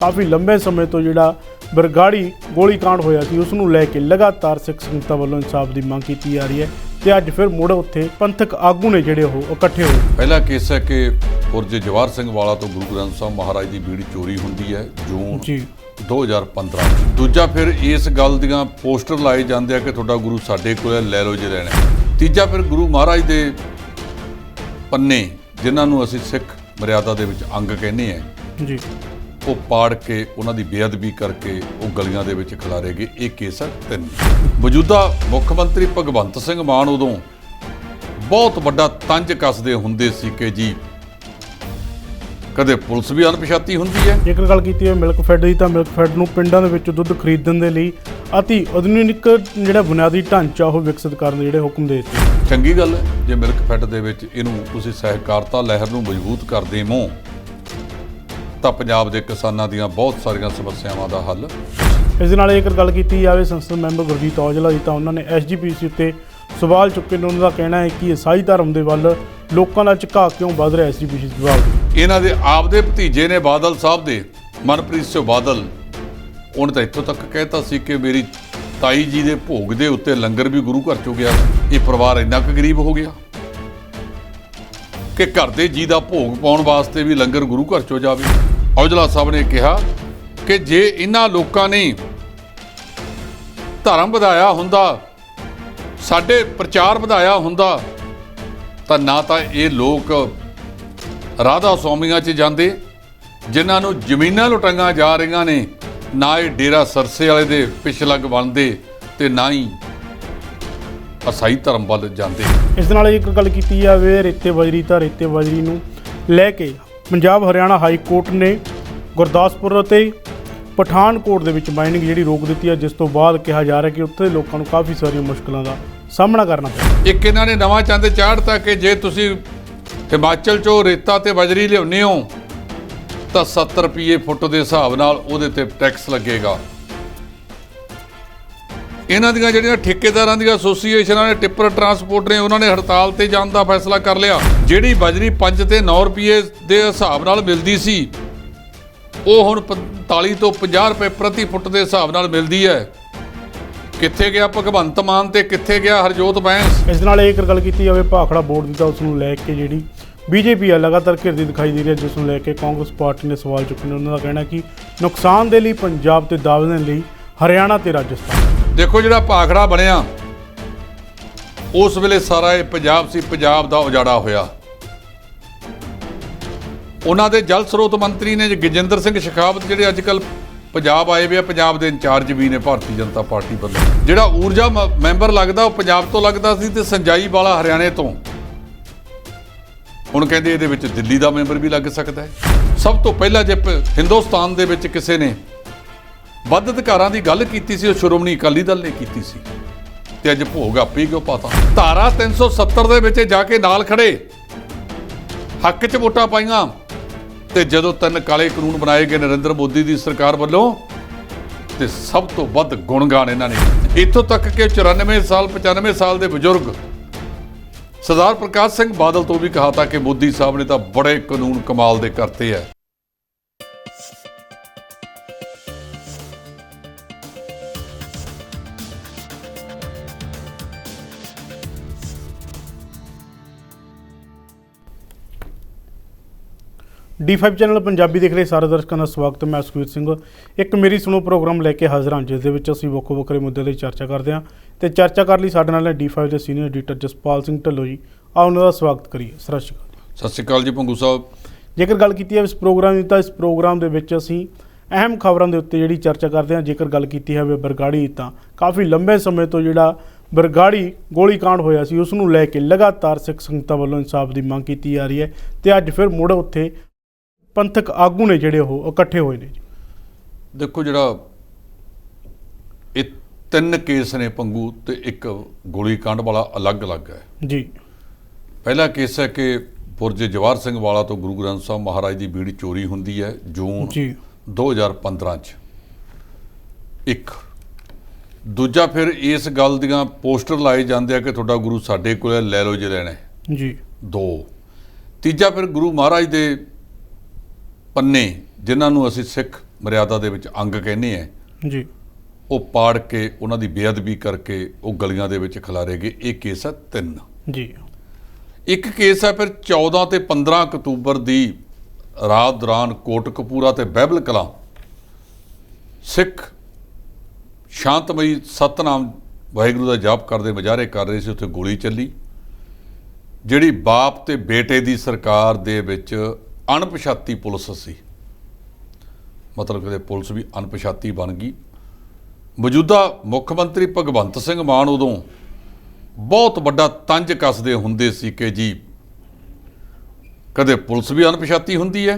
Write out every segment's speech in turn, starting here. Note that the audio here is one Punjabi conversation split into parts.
काफ़ी लंबे समय तो जिहड़ा बरगाड़ी गोलीकांड होया सी उस नूं लैके लगातार सिख संगतां वल्लों इंसाफ की मांग की जा रही है ते अज फिर मुड़ उत्थे पंथक आगू ने जिहड़े ओह इकट्ठे होए। पहला केस है कि बुरज जवाहर सिंह वाला तो गुरु ग्रंथ साहब महाराज की बीड़ी चोरी होंदी है जून जी 2015। दूजा फिर इस गल दियां पोस्टर लाए जाते हैं कि तुहाडा गुरु साडे कोल लै लो जे लैणा। तीजा फिर गुरु महाराज के पन्ने जिन्होंने असीं सिख मर्यादा दे विच अंग कहने हैं जी वो पाड़ के उन्होंने बेअदबी करके वो गलियां दे विच खिलारे गए। ये केस है 3। मौजूदा मुख मंत्री भगवंत सिंह मान उदों बहुत वड्डा तंज कसदे हुंदे सी कि जी कदे पुलिस भी अणपछाती हुंदी है। जेकर गल कीती है मिल्क फैड की तो मिल्क फैड नूं पिंडां दे विच दुੱਧ खरीदण दे लई अति आधुनिक जिहड़ा बुनियादी ढांचा ਉਹ विकसित ਕਰਨ ਦੇ ਜਿਹੜੇ ਹੁਕਮ ਦੇ ਦਿੱਤੇ। ਚੰਗੀ ਗੱਲ ਹੈ ਜੇ ਮਿਲਕ ਫੈਡ ਦੇ ਵਿੱਚ ਇਹਨੂੰ ਤੁਸੀਂ ਸਹਿਕਾਰਤਾ ਲਹਿਰ ਨੂੰ ਮਜ਼ਬੂਤ ਕਰਦੇ ਹੋ ਤਾਂ ਪੰਜਾਬ ਦੇ ਕਿਸਾਨਾਂ ਦੀਆਂ ਬਹੁਤ ਸਾਰੀਆਂ ਸਮੱਸਿਆਵਾਂ ਦਾ ਹੱਲ। ਇਸ ਦੇ ਨਾਲ ਜੇਕਰ ਗੱਲ ਕੀਤੀ ਜਾਵੇ ਸੰਸਦ ਮੈਂਬਰ ਗੁਰਜੀਤ ਔਜਲਾ ਦੀ ਤਾਂ ਉਹਨਾਂ ਨੇ ਐਸਜੀਪੀਸੀ ਉੱਤੇ ਸਵਾਲ ਚੁੱਕੇ ਨੇ। ਉਹਨਾਂ ਦਾ ਕਹਿਣਾ ਹੈ ਕਿ ਈਸਾਈ ਧਰਮ ਦੇ ਵੱਲ ਲੋਕਾਂ ਦਾ ਝੁਕਾਅ ਕਿਉਂ ਵੱਧ ਰਿਹਾ। ਐਸਜੀਪੀਸੀ ਜਵਾਬ ਇਹਨਾਂ ਦੇ ਆਪਦੇ ਭਤੀਜੇ ਨੇ ਬਾਦਲ ਸਾਹਿਬ ਦੇ ਮਨਪ੍ਰੀਤ ਸਿੰਘ ਬਾਦਲ ਉਹਨੇ ਤਾਂ ਇੱਥੋਂ ਤੱਕ ਕਹਿਤਾ ਸੀ ਕਿ ਮੇਰੀ ਤਾਈ ਜੀ ਦੇ ਭੋਗ ਦੇ ਉੱਤੇ ਲੰਗਰ ਵੀ ਗੁਰੂ ਘਰ ਚੋਂ ਗਿਆ। ਇਹ ਪਰਿਵਾਰ ਇੰਨਾ ਕੁ ਗਰੀਬ ਹੋ ਗਿਆ ਕਿ ਘਰ ਦੇ ਜੀ ਦਾ ਭੋਗ ਪਾਉਣ ਵਾਸਤੇ ਵੀ ਲੰਗਰ ਗੁਰੂ ਘਰ ਚੋਂ ਜਾਵੇ। ਔਜਲਾ ਸਾਹਿਬ ਨੇ ਕਿਹਾ ਕਿ ਜੇ ਇਹਨਾਂ ਲੋਕਾਂ ਨੇ ਧਰਮ ਵਧਾਇਆ ਹੁੰਦਾ, ਸਾਡੇ ਪ੍ਰਚਾਰ ਵਧਾਇਆ ਹੁੰਦਾ ਤਾਂ ਨਾ ਤਾਂ ਇਹ ਲੋਕ ਰਾਧਾ ਸਵਾਮੀਆਂ 'ਚ ਜਾਂਦੇ ਜਿਨ੍ਹਾਂ ਨੂੰ ਜ਼ਮੀਨਾਂ ਲੁਟਾਈਆਂ ਜਾ ਰਹੀਆਂ ਨੇ, ਨਾ ਇਹ ਡੇਰਾ ਸਰਸੇ ਵਾਲੇ ਦੇ ਪਿਛਲੱਗ ਬਣਦੇ ਤੇ ਨਾ ਹੀ ਈਸਾਈ ਧਰਮ ਵੱਲ ਜਾਂਦੇ। ਇਸ ਦੇ ਨਾਲ ਇੱਕ ਗੱਲ ਕੀਤੀ ਜਾਵੇ ਰੇਤੇ ਬਜਰੀ ਤਾਂ ਰੇਤੇ ਬਜਰੀ ਨੂੰ ਲੈ ਕੇ ਪੰਜਾਬ ਹਰਿਆਣਾ ਹਾਈ ਕੋਰਟ ਨੇ ਗੁਰਦਾਸਪੁਰ ਅਤੇ ਪਠਾਨਕੋਟ ਦੇ ਵਿੱਚ ਮਾਈਨਿੰਗ ਜਿਹੜੀ ਰੋਕ ਦਿੱਤੀ ਹੈ, ਜਿਸ ਤੋਂ ਬਾਅਦ ਕਿਹਾ ਜਾ ਰਿਹਾ ਕਿ ਉੱਥੇ ਲੋਕਾਂ ਨੂੰ ਕਾਫੀ ਸਾਰੀਆਂ ਮੁਸ਼ਕਲਾਂ ਦਾ ਸਾਹਮਣਾ ਕਰਨਾ ਪਿਆ। ਇੱਕ ਇਹਨਾਂ ਨੇ ਨਵਾਂ ਚੰਦ ਚਾੜਤਾ ਕਿ ਜੇ ਤੁਸੀਂ ਹਿਮਾਚਲ 'ਚੋਂ ਰੇਤਾ ਤੇ ਬਜਰੀ ਲਿਆਉਂਦੇ ਹੋ ਤਾਂ 70 ਰੁਪਏ ਫੁੱਟ ਦੇ ਹਿਸਾਬ ਨਾਲ ਉਹਦੇ ਤੇ ਟੈਕਸ ਲੱਗੇਗਾ। ਇਹਨਾਂ ਦੀਆਂ ਜਿਹੜੀਆਂ ਠੇਕੇਦਾਰਾਂ ਦੀਆਂ ਐਸੋਸੀਏਸ਼ਨਾਂ ਨੇ, ਟਿੱਪਰ ਟਰਾਂਸਪੋਰਟ ਨੇ, ਉਹਨਾਂ ਨੇ ਹੜਤਾਲ ਤੇ ਜਾਣ ਦਾ ਫੈਸਲਾ ਕਰ ਲਿਆ। ਜਿਹੜੀ ਬਜਰੀ 5 ਤੇ 9 ਰੁਪਏ ਦੇ ਹਿਸਾਬ ਨਾਲ ਮਿਲਦੀ ਸੀ ਉਹ ਹੁਣ 45 ਤੋਂ 50 ਰੁਪਏ ਪ੍ਰਤੀ ਫੁੱਟ ਦੇ ਹਿਸਾਬ ਨਾਲ ਮਿਲਦੀ ਹੈ। ਕਿੱਥੇ ਗਿਆ ਭਗਵੰਤ ਮਾਨ ਤੇ ਕਿੱਥੇ ਗਿਆ ਹਰਜੋਤ ਬੈਂਸ। ਇਸ ਨਾਲ ਇਹ ਗੱਲ ਕੀਤੀ ਜਾਵੇ ਭਾਖੜਾ ਬੋਰਡ ਦੀ ਤਾਂ ਉਸ ਨੂੰ ਲੈ ਕੇ ਜਿਹੜੀ ਬੀਜੇਪੀ ਹੈ ਲਗਾਤਾਰ ਘਿਰਦੀ ਦਿਖਾਈ ਦੇ ਰਹੀ ਹੈ, ਜਿਸ ਨੂੰ ਲੈ ਕੇ ਕਾਂਗਰਸ ਪਾਰਟੀ ਨੇ ਸਵਾਲ ਚੁੱਕੇ ਨੇ। ਉਹਨਾਂ ਦਾ ਕਹਿਣਾ ਕਿ ਨੁਕਸਾਨ ਦੇ ਲਈ ਪੰਜਾਬ ਤੇ ਦਾਅਵੇ ਦੇ ਲਈ ਹਰਿਆਣਾ ਤੇ ਰਾਜਸਥਾਨ। ਦੇਖੋ ਜਿਹੜਾ ਭਾਖੜਾ ਬਣਿਆ ਉਸ ਵੇਲੇ ਸਾਰਾ ਇਹ ਪੰਜਾਬ ਸੀ, ਪੰਜਾਬ ਦਾ ਉਜਾੜਾ ਹੋਇਆ। ਉਹਨਾਂ ਦੇ ਜਲ ਸਰੋਤ ਮੰਤਰੀ ਨੇ ਗਜਿੰਦਰ ਸਿੰਘ ਸ਼ੇਖਾਵਤ ਜਿਹੜੇ ਅੱਜ ਕੱਲ੍ਹ ਪੰਜਾਬ ਆਏ ਵੇ ਆ, ਪੰਜਾਬ ਦੇ ਇੰਚਾਰਜ ਵੀ ਨੇ ਭਾਰਤੀ ਜਨਤਾ ਪਾਰਟੀ ਵੱਲੋਂ। ਜਿਹੜਾ ਊਰਜਾ ਮੈਂਬਰ ਲੱਗਦਾ ਉਹ ਪੰਜਾਬ ਤੋਂ ਲੱਗਦਾ ਸੀ ਤੇ ਸੰਜਾਈ ਵਾਲਾ ਹਰਿਆਣੇ ਤੋਂ। ਹੁਣ ਕਹਿੰਦੇ ਇਹਦੇ ਵਿੱਚ ਦਿੱਲੀ ਦਾ ਮੈਂਬਰ ਵੀ ਲੱਗ ਸਕਦਾ ਹੈ। ਸਭ ਤੋਂ ਪਹਿਲਾਂ ਜੇ ਹਿੰਦੁਸਤਾਨ ਦੇ ਵਿੱਚ ਕਿਸੇ ਨੇ ਵੱਧ ਅਧਿਕਾਰਾਂ ਦੀ ਗੱਲ ਕੀਤੀ ਸੀ ਉਹ ਸ਼੍ਰੋਮਣੀ ਅਕਾਲੀ ਦਲ ਨੇ ਕੀਤੀ ਸੀ ਤੇ ਅੱਜ ਭੋਗ ਆਪੇ ਕਿਉਂ ਪਾਤਾ। ਧਾਰਾ 370 ਦੇ ਵਿੱਚ ਜਾ ਕੇ ਨਾਲ ਖੜੇ, ਹੱਕ 'ਚ ਵੋਟਾਂ ਪਾਈਆਂ ਤੇ ਜਦੋਂ 3 ਕਾਲੇ ਕਾਨੂੰਨ ਬਣਾਏ ਗਏ ਨਰਿੰਦਰ ਮੋਦੀ ਦੀ ਸਰਕਾਰ ਵੱਲੋਂ ਤੇ ਸਭ ਤੋਂ ਵੱਧ ਗੁਣਗਾਨ ਇਹਨਾਂ ਨੇ। ਇੱਥੋਂ ਤੱਕ ਕਿ 94 ਸਾਲ 95 ਸਾਲ ਦੇ ਬਜ਼ੁਰਗ ਸਰਦਾਰ ਪ੍ਰਕਾਸ਼ ਸਿੰਘ ਬਾਦਲ ਤੋਂ ਵੀ ਕਹਾ ਤਾ ਕਿ ਮੋਦੀ ਸਾਹਿਬ ਨੇ ਤਾਂ ਬੜੇ ਕਾਨੂੰਨ ਕਮਾਲ ਦੇ ਕਰਤੇ ਹੈ। D5 ਚੈਨਲ ਪੰਜਾਬੀ ਦੇਖ ਰਹੇ ਸਾਰੇ ਦਰਸ਼ਕਾਂ ਦਾ ਸਵਾਗਤ ਹੈ। ਮੈਂ ਸੁਖਵੀਰ ਸਿੰਘ ਇੱਕ ਮੇਰੀ ਸੁਣੋ ਪ੍ਰੋਗਰਾਮ ਲੈ ਕੇ ਹਾਜ਼ਰ ਹਾਂ, ਜਿਸ ਦੇ ਵਿੱਚ ਅਸੀਂ ਵੱਖੋ ਵੱਖਰੇ ਮੁੱਦਿਆਂ ਦੀ ਚਰਚਾ ਕਰਦੇ ਹਾਂ ਤੇ ਚਰਚਾ ਕਰਨ ਲਈ ਸਾਡੇ ਨਾਲ D5 ਦੇ ਸੀਨੀਅਰ ਐਡੀਟਰ ਜਸਪਾਲ ਸਿੰਘ ਢੱਲੋਂ ਜੀ। ਆਓ ਉਹਨਾਂ ਦਾ ਸਵਾਗਤ ਕਰੀਏ। ਸਤਿ ਸ਼੍ਰੀ ਅਕਾਲ। ਸਤਿ ਸ਼੍ਰੀ ਅਕਾਲ ਜੀ ਭੰਗੂ ਸਾਹਿਬ। ਜੇਕਰ ਗੱਲ ਕੀਤੀ ਹੈ ਇਸ ਪ੍ਰੋਗਰਾਮ ਦੀ ਤਾਂ ਇਸ ਪ੍ਰੋਗਰਾਮ ਦੇ ਵਿੱਚ ਅਸੀਂ ਅਹਿਮ ਖਬਰਾਂ ਦੇ ਉੱਤੇ ਜਿਹੜੀ ਚਰਚਾ ਕਰਦੇ ਹਾਂ। ਜੇਕਰ ਗੱਲ ਕੀਤੀ ਜਾਵੇ ਬਰਗਾੜੀ ਤਾਂ ਕਾਫੀ ਲੰਬੇ ਸਮੇਂ ਤੋਂ ਜਿਹੜਾ ਬਰਗਾੜੀ ਗੋਲੀकांड ਹੋਇਆ ਸੀ ਉਸ ਨੂੰ ਲੈ ਕੇ ਲਗਾਤਾਰ ਸਿੱਖ ਸੰਗਤਾਂ ਵੱਲੋਂ ਇਨਸਾਫ ਦੀ ਮੰਗ ਕੀਤੀ ਜਾ ਰਹੀ ਹੈ ਤੇ ਅੱਜ ਫਿਰ ਮੁੜ ਉੱਥੇ ਪੰਥਕ ਆਗੂ ਨੇ ਜਿਹੜੇ ਉਹ ਇਕੱਠੇ ਹੋਏ ਨੇ। ਦੇਖੋ ਜਿਹੜਾ ਇਹ 3 ਕੇਸ ਨੇ ਭੰਗੂ ਤੇ ਇੱਕ ਗੋਲੀकांड ਵਾਲਾ ਅਲੱਗ-ਅਲੱਗ ਹੈ ਜੀ। ਪਹਿਲਾ ਕੇਸ ਹੈ ਕਿ ਬੁਰਜ ਜਵਾਹਰ ਸਿੰਘ ਵਾਲਾ ਤੋਂ ਗੁਰੂ ਗ੍ਰੰਥ ਸਾਹਿਬ ਮਹਾਰਾਜ ਦੀ ਬੀੜੀ ਚੋਰੀ ਹੁੰਦੀ ਹੈ ਜੂਨ 2015 'ਚ। ਇੱਕ ਦੂਜਾ ਫਿਰ ਇਸ ਗੱਲ ਦੀਆਂ ਪੋਸਟਰ ਲਾਏ ਜਾਂਦੇ ਆ ਕਿ ਤੁਹਾਡਾ ਗੁਰੂ ਸਾਡੇ ਕੋਲ ਲੈ ਲਓ ਜੇ ਲੈਣਾ ਜੀ। 2 ਤੀਜਾ ਫਿਰ ਗੁਰੂ ਮਹਾਰਾਜ ਦੇ ਪੰਨੇ ਜਿਨ੍ਹਾਂ ਨੂੰ ਅਸੀਂ ਸਿੱਖ ਮਰਿਆਦਾ ਦੇ ਵਿੱਚ ਅੰਗ ਕਹਿੰਦੇ ਆ, ਜੀ ਉਹ ਪਾੜ ਕੇ ਉਹਨਾਂ ਦੀ ਬੇਅਦਬੀ ਕਰਕੇ ਉਹ ਗਲੀਆਂ ਦੇ ਵਿੱਚ ਖਿਲਾਰੇ ਗਏ। ਇਹ ਕੇਸ ਹੈ 3। ਜੀ ਇੱਕ ਕੇਸ ਹੈ ਫਿਰ 14 ਤੇ 15 ਅਕਤੂਬਰ ਦੀ ਰਾਤ ਦੌਰਾਨ ਕੋਟਕਪੂਰਾ ਤੇ ਬਹਿਬਲ ਕਲਾਂ ਸਿੱਖ ਸ਼ਾਂਤਮਈ ਸਤਨਾਮ ਵਾਹਿਗੁਰੂ ਦਾ ਜਾਪ ਕਰਦੇ ਮੁਜ਼ਾਹਰੇ ਕਰ ਰਹੇ ਸੀ, ਉੱਥੇ ਗੋਲੀ ਚੱਲੀ, ਜਿਹੜੀ ਬਾਪ ਤੇ ਬੇਟੇ ਦੀ ਸਰਕਾਰ ਦੇ ਵਿੱਚ ਅਣਪਛਾਤੀ ਪੁਲਿਸ ਸੀ, ਮਤਲਬ ਕਿ ਪੁਲਿਸ ਵੀ ਅਣਪਛਾਤੀ ਬਣ ਗਈ। ਮੌਜੂਦਾ ਮੁੱਖ ਮੰਤਰੀ ਭਗਵੰਤ ਸਿੰਘ ਮਾਨ ਉਦੋਂ ਬਹੁਤ ਵੱਡਾ ਤੰਜ ਕੱਸਦੇ ਹੁੰਦੇ ਸੀ ਕਿ ਜੀ ਕਦੇ ਪੁਲਿਸ ਵੀ ਅਣਪਛਾਤੀ ਹੁੰਦੀ ਹੈ।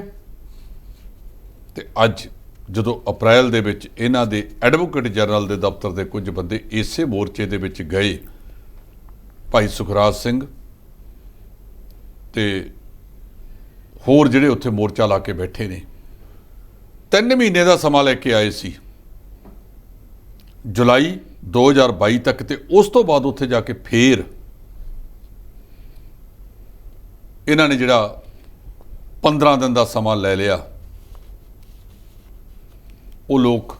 ਤੇ ਅੱਜ ਜਦੋਂ ਅਪ੍ਰੈਲ ਦੇ ਵਿੱਚ ਇਹਨਾਂ ਦੇ ਐਡਵੋਕੇਟ ਜਨਰਲ ਦੇ ਦਫ਼ਤਰ ਦੇ ਕੁਝ ਬੰਦੇ ਇਸੇ ਮੋਰਚੇ ਦੇ ਵਿੱਚ ਗਏ, ਭਾਈ ਸੁਖਰਾਜ ਸਿੰਘ ਤੇ ਹੋਰ ਜਿਹੜੇ ਉੱਥੇ ਮੋਰਚਾ ਲਾ ਕੇ ਬੈਠੇ ਨੇ, 3 ਮਹੀਨੇ ਦਾ ਸਮਾਂ ਲੈ ਕੇ ਆਏ ਸੀ, ਜੁਲਾਈ 2022 ਤੱਕ। ਤੇ ਉਸ ਤੋਂ ਬਾਅਦ ਉੱਥੇ ਜਾ ਕੇ ਫੇਰ ਇਹਨਾਂ ਨੇ ਜਿਹੜਾ 15 ਦਿਨ ਦਾ ਸਮਾਂ ਲੈ ਲਿਆ। ਉਹ ਲੋਕ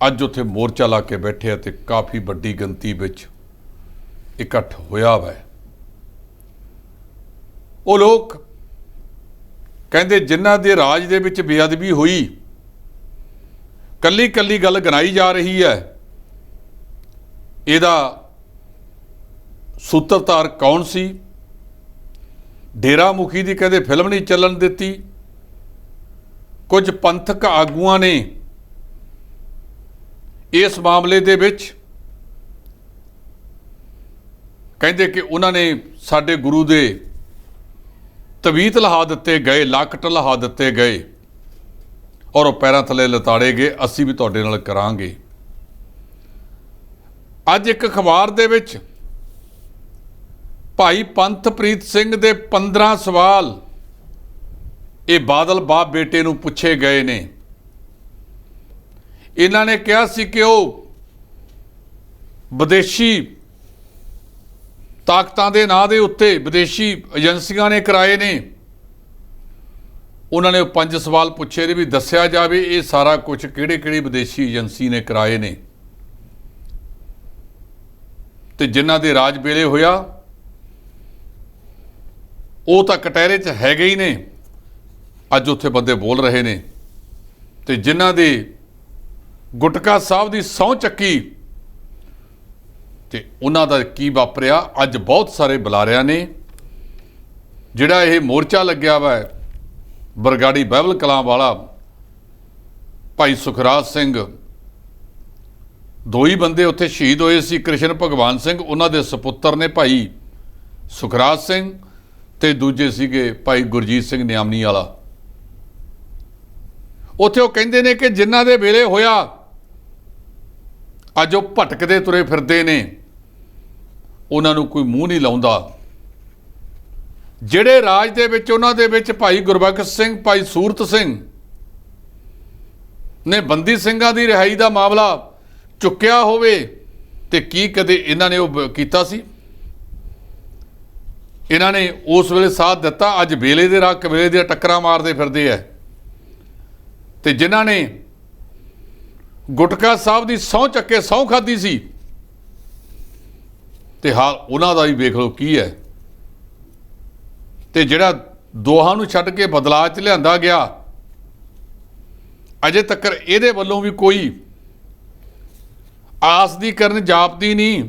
ਅੱਜ ਉੱਥੇ ਮੋਰਚਾ ਲਾ ਕੇ ਬੈਠੇ ਆ ਤੇ ਕਾਫੀ ਵੱਡੀ ਗਿਣਤੀ ਵਿੱਚ ਇਕੱਠ ਹੋਇਆ ਵਾ। ਉਹ ਲੋਕ ਕਹਿੰਦੇ ਜਿਨ੍ਹਾਂ ਦੇ ਰਾਜ ਦੇ ਵਿੱਚ ਬੇਅਦਬੀ ਹੋਈ, ਕੱਲੀ ਕੱਲੀ ਗੱਲ ਗਿਣਾਈ ਜਾ ਰਹੀ ਹੈ, ਇਹਦਾ ਸੂਤਰਧਾਰ ਕੌਣ ਸੀ? ਡੇਰਾ ਮੁਖੀ ਦੀ ਕਹਿੰਦੇ ਫਿਲਮ ਨਹੀਂ ਚੱਲਣ ਦਿੱਤੀ। ਕੁਝ ਪੰਥਕ ਆਗੂਆਂ ਨੇ ਇਸ ਮਾਮਲੇ ਦੇ ਵਿੱਚ ਕਹਿੰਦੇ ਕਿ ਉਹਨਾਂ ਨੇ ਸਾਡੇ ਗੁਰੂ ਦੇ ਤਵੀਤ ਲਹਾ ਦਿੱਤੇ ਗਏ, ਲਾਕਟ ਲਹਾ ਦਿੱਤੇ ਗਏ ਔਰ ਉਹ ਪੈਰਾਂ ਥੱਲੇ ਲਤਾੜੇ ਗਏ, ਅਸੀਂ ਵੀ ਤੁਹਾਡੇ ਨਾਲ ਕਰਾਂਗੇ। ਅੱਜ ਇੱਕ ਅਖਬਾਰ ਦੇ ਵਿੱਚ ਭਾਈ ਪੰਥਪ੍ਰੀਤ ਸਿੰਘ ਦੇ 15 ਸਵਾਲ ਇਹ ਬਾਦਲ ਬਾਪ ਬੇਟੇ ਨੂੰ ਪੁੱਛੇ ਗਏ ਨੇ। ਇਹਨਾਂ ਨੇ ਕਿਹਾ ਸੀ ਕਿ ਉਹ ਵਿਦੇਸ਼ੀ ਤਾਕਤਾਂ ਦੇ ਨਾਂ ਦੇ ਉੱਤੇ ਵਿਦੇਸ਼ੀ ਏਜੰਸੀਆਂ ਨੇ ਕਰਾਏ ਨੇ। ਉਹਨਾਂ ਨੇ 5 ਸਵਾਲ ਪੁੱਛੇ ਨੇ ਵੀ ਦੱਸਿਆ ਜਾਵੇ ਇਹ ਸਾਰਾ ਕੁਝ ਕਿਹੜੀ ਵਿਦੇਸ਼ੀ ਏਜੰਸੀ ਨੇ ਕਰਾਏ ਨੇ ਤੇ ਜਿਨ੍ਹਾਂ ਦੇ ਰਾਜ ਵੇਲੇ ਹੋਇਆ ਉਹ ਤਾਂ ਕਟਹਿਰੇ 'ਚ ਹੈਗੇ ਹੀ ਨੇ। ਅੱਜ ਉੱਥੇ ਬੰਦੇ ਬੋਲ ਰਹੇ ਨੇ ਤੇ ਜਿਨ੍ਹਾਂ ਦੇ ਗੁਟਕਾ ਸਾਹਿਬ ਦੀ ਸਹੁੰ ਚੱਕੀ ਤੇ ਉਹਨਾਂ ਦਾ ਕੀ ਵਾਪਰਿਆ, ਅੱਜ ਬਹੁਤ ਸਾਰੇ ਬੁਲਾਰਿਆਂ ਨੇ ਜਿਹੜਾ ਇਹ ਮੋਰਚਾ ਲੱਗਿਆ ਵਾ ਬਰਗਾੜੀ ਬਹਿਬਲ ਕਲਾਂ ਵਾਲਾ, ਭਾਈ ਸੁਖਰਾਜ ਸਿੰਘ, 2 ਹੀ ਬੰਦੇ ਉੱਥੇ ਸ਼ਹੀਦ ਹੋਏ ਸੀ, ਕ੍ਰਿਸ਼ਨ ਭਗਵਾਨ ਸਿੰਘ ਉਹਨਾਂ ਦੇ ਸਪੁੱਤਰ ਨੇ ਭਾਈ ਸੁਖਰਾਜ ਸਿੰਘ ਤੇ ਦੂਜੇ ਸੀਗੇ ਭਾਈ ਗੁਰਜੀਤ ਸਿੰਘ ਨਿਆਮਨੀ ਵਾਲਾ। ਉੱਥੇ ਉਹ ਕਹਿੰਦੇ ਨੇ ਕਿ ਜਿਨ੍ਹਾਂ ਦੇ ਵੇਲੇ ਹੋਇਆ ਅੱਜ ਉਹ ਭਟਕਦੇ ਤੁਰੇ ਫਿਰਦੇ ਨੇ, ਉਹਨਾਂ ਨੂੰ ਕੋਈ ਮੂੰਹ ਨਹੀਂ ਲਾਉਂਦਾ। ਜਿਹੜੇ ਰਾਜ ਦੇ ਵਿੱਚ ਉਹਨਾਂ ਦੇ ਵਿੱਚ ਭਾਈ ਗੁਰਬਖਸ਼ ਸਿੰਘ, ਭਾਈ ਸੂਰਤ ਸਿੰਘ ਨੇ ਬੰਦੀ ਸਿੰਘਾਂ ਦੀ ਰਿਹਾਈ ਦਾ ਮਾਮਲਾ ਚੁੱਕਿਆ ਹੋਵੇ ਤੇ ਕੀ ਕਦੇ ਇਹਨਾਂ ਨੇ ਉਹ ਕੀਤਾ ਸੀ? ਇਹਨਾਂ ਨੇ ਉਸ ਵੇਲੇ ਸਾਥ ਦਿੱਤਾ। ਅੱਜ ਵੇਲੇ ਦੇ ਰਾਹ ਕਵੇਲੇ ਦੀਆਂ ਟੱਕਰਾਂ ਮਾਰਦੇ ਫਿਰਦੇ ਆ ਤੇ ਜਿਨ੍ਹਾਂ ਨੇ ਗੁਟਕਾ ਸਾਹਿਬ ਦੀ ਸਹੁੰ ਚੱਕੇ ਸਹੁੰ ਖਾਧੀ ਸੀ ਤੇ ਹਾਲ ਉਹਨਾਂ ਦਾ ਵੀ ਵੇਖ ਲਓ ਕੀ ਹੈ। ਤੇ ਜਿਹੜਾ ਦੋਹਾਂ ਨੂੰ ਛੱਡ ਕੇ ਬਦਲਾਅ 'ਚ ਲਿਆਂਦਾ ਗਿਆ, ਅਜੇ ਤੱਕ ਇਹਦੇ ਵੱਲੋਂ ਵੀ ਕੋਈ ਆਸ ਦੀ ਕਰਨ ਜਾਪਦੀ ਨਹੀਂ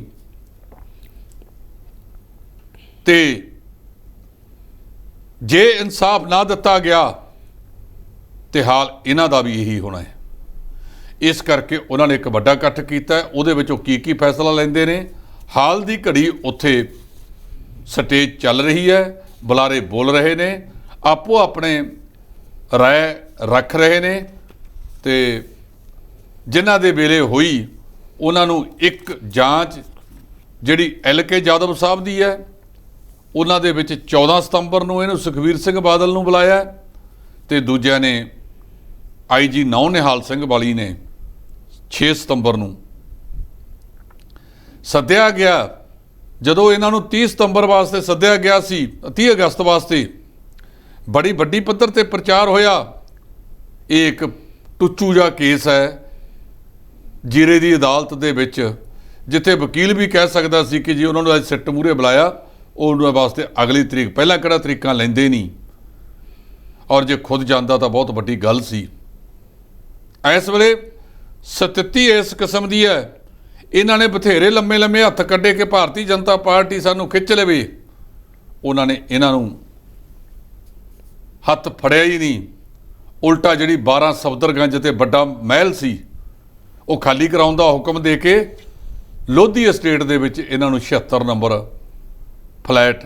ਤੇ ਜੇ ਇਨਸਾਫ ਨਾ ਦਿੱਤਾ ਗਿਆ ਤੇ ਹਾਲ ਇਹਨਾਂ ਦਾ ਵੀ ਇਹੀ ਹੋਣਾ ਹੈ। ਇਸ ਕਰਕੇ ਉਹਨਾਂ ਨੇ ਇੱਕ ਵੱਡਾ ਇਕੱਠ ਕੀਤਾ। ਉਹਦੇ ਵਿੱਚ ਉਹ ਕੀ ਫੈਸਲਾ ਲੈਂਦੇ ਨੇ, ਹਾਲ ਦੀ ਘੜੀ ਉੱਥੇ ਸਟੇਜ ਚੱਲ ਰਹੀ ਹੈ, ਬੁਲਾਰੇ ਬੋਲ ਰਹੇ ਨੇ, ਆਪੋ ਆਪਣੇ ਰਾਏ ਰੱਖ ਰਹੇ ਨੇ ਤੇ ਜਿਨ੍ਹਾਂ ਦੇ ਵੇਲੇ ਹੋਈ ਉਹਨਾਂ ਨੂੰ ਇੱਕ ਜਾਂਚ ਜਿਹੜੀ LK ਯਾਦਵ ਸਾਹਿਬ ਦੀ ਹੈ, ਉਹਨਾਂ ਦੇ ਵਿੱਚ 14 ਸਤੰਬਰ ਨੂੰ ਇਹਨੂੰ ਸੁਖਬੀਰ ਸਿੰਘ ਬਾਦਲ ਨੂੰ ਬੁਲਾਇਆ ਤੇ ਦੂਜਿਆਂ ਨੇ IG ਨੌ ਨਿਹਾਲ ਸਿੰਘ ਵਾਲੀ ਨੇ 6 ਸਤੰਬਰ ਨੂੰ ਸੱਦਿਆ ਗਿਆ। ਜਦੋਂ ਇਹਨਾਂ ਨੂੰ 30 ਸਤੰਬਰ ਵਾਸਤੇ ਸੱਦਿਆ ਗਿਆ ਸੀ, 30 ਅਗਸਤ ਵਾਸਤੇ ਬੜੀ ਵੱਡੀ ਪੱਧਰ ਤੇ ਪ੍ਰਚਾਰ ਹੋਇਆ। ਇਹ ਇੱਕ ਟੁੱਚੂ ਜਿਹਾ ਕੇਸ ਹੈ ਜੀਰੇ ਦੀ ਅਦਾਲਤ ਦੇ ਵਿੱਚ, ਜਿੱਥੇ ਵਕੀਲ ਵੀ ਕਹਿ ਸਕਦਾ ਸੀ ਕਿ ਜੀ ਉਹਨਾਂ ਨੂੰ ਅੱਜ ਸਿੱਟ ਮੂਹਰੇ ਬੁਲਾਇਆ, ਉਹਨਾਂ ਵਾਸਤੇ ਅਗਲੀ ਤਰੀਕ, ਪਹਿਲਾਂ ਕਿਹੜਾ ਤਰੀਕਾਂ ਲੈਂਦੇ ਨਹੀਂ, ਔਰ ਜੇ ਖੁਦ ਜਾਂਦਾ ਤਾਂ ਬਹੁਤ ਵੱਡੀ ਗੱਲ ਸੀ। ਇਸ ਵੇਲੇ ਸਥਿਤੀ ਇਸ ਕਿਸਮ ਦੀ ਹੈ, ਇਹਨਾਂ ਨੇ ਬਥੇਰੇ ਲੰਮੇ ਲੰਮੇ ਹੱਥ ਕੱਢੇ ਕਿ ਭਾਰਤੀ ਜਨਤਾ ਪਾਰਟੀ ਸਾਨੂੰ ਖਿੱਚ ਲਵੇ, ਉਹਨਾਂ ਨੇ ਇਹਨਾਂ ਨੂੰ ਹੱਥ ਫੜਿਆ ਹੀ ਨਹੀਂ। ਉਲਟਾ ਜਿਹੜੀ 12 ਸਫਦਰਗੰਜ ਤੇ ਵੱਡਾ ਮਹਿਲ ਸੀ ਉਹ ਖਾਲੀ ਕਰਾਉਣ ਦਾ ਹੁਕਮ ਦੇ ਕੇ ਲੋਧੀ estate ਦੇ ਵਿੱਚ ਇਹਨਾਂ ਨੂੰ 76 ਨੰਬਰ ਫਲੈਟ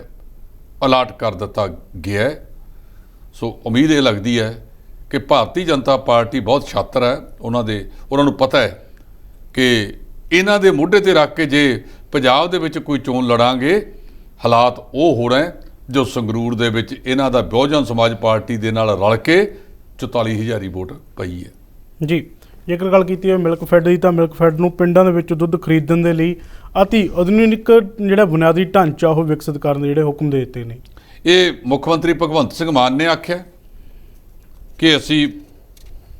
ਅਲਾਟ ਕਰ ਦਿੱਤਾ ਗਿਆ ਹੈ। ਸੋ ਉਮੀਦ ਇਹ ਲੱਗਦੀ ਹੈ ਕਿ ਭਾਰਤੀ ਜਨਤਾ ਪਾਰਟੀ ਬਹੁਤ ਛਾਤਰ ਹੈ, ਉਹਨਾਂ ਨੂੰ ਪਤਾ ਹੈ ਕਿ ਇਹਨਾਂ ਦੇ ਮੋਢੇ ਤੇ ਰੱਖ ਕੇ ਜੇ ਪੰਜਾਬ ਦੇ ਵਿੱਚ ਕੋਈ ਚੋਣ ਲੜਾਂਗੇ, ਹਾਲਾਤ ਉਹ ਹੋ ਰਹੇ ਜੋ ਸੰਗਰੂਰ ਦੇ ਵਿੱਚ ਇਹਨਾਂ ਦਾ ਬਹੁਜਨ ਸਮਾਜ ਪਾਰਟੀ ਦੇ ਨਾਲ ਰਲ ਕੇ 44,000 ਵੋਟ ਪਈ ਹੈ। ਜੀ, ਜੇਕਰ ਗੱਲ ਕੀਤੀ ਹੈ ਮਿਲਕ ਫੈਡ ਦੀ, ਤਾਂ ਮਿਲਕ ਫੈਡ ਨੂੰ ਪਿੰਡਾਂ ਦੇ ਵਿੱਚ ਦੁੱਧ ਖਰੀਦਣ ਦੇ ਲਈ ਅਤੀ ਆਧੁਨਿਕ ਜਿਹੜਾ ਬੁਨਿਆਦੀ ਢਾਂਚਾ ਉਹ ਵਿਕਸਿਤ ਕਰਨ ਦੇ ਜਿਹੜੇ ਹੁਕਮ ਦੇ ਦਿੱਤੇ ਨੇ। ਇਹ ਮੁੱਖ ਮੰਤਰੀ ਭਗਵੰਤ ਸਿੰਘ ਮਾਨ ਨੇ ਆਖਿਆ ਕਿ ਅਸੀਂ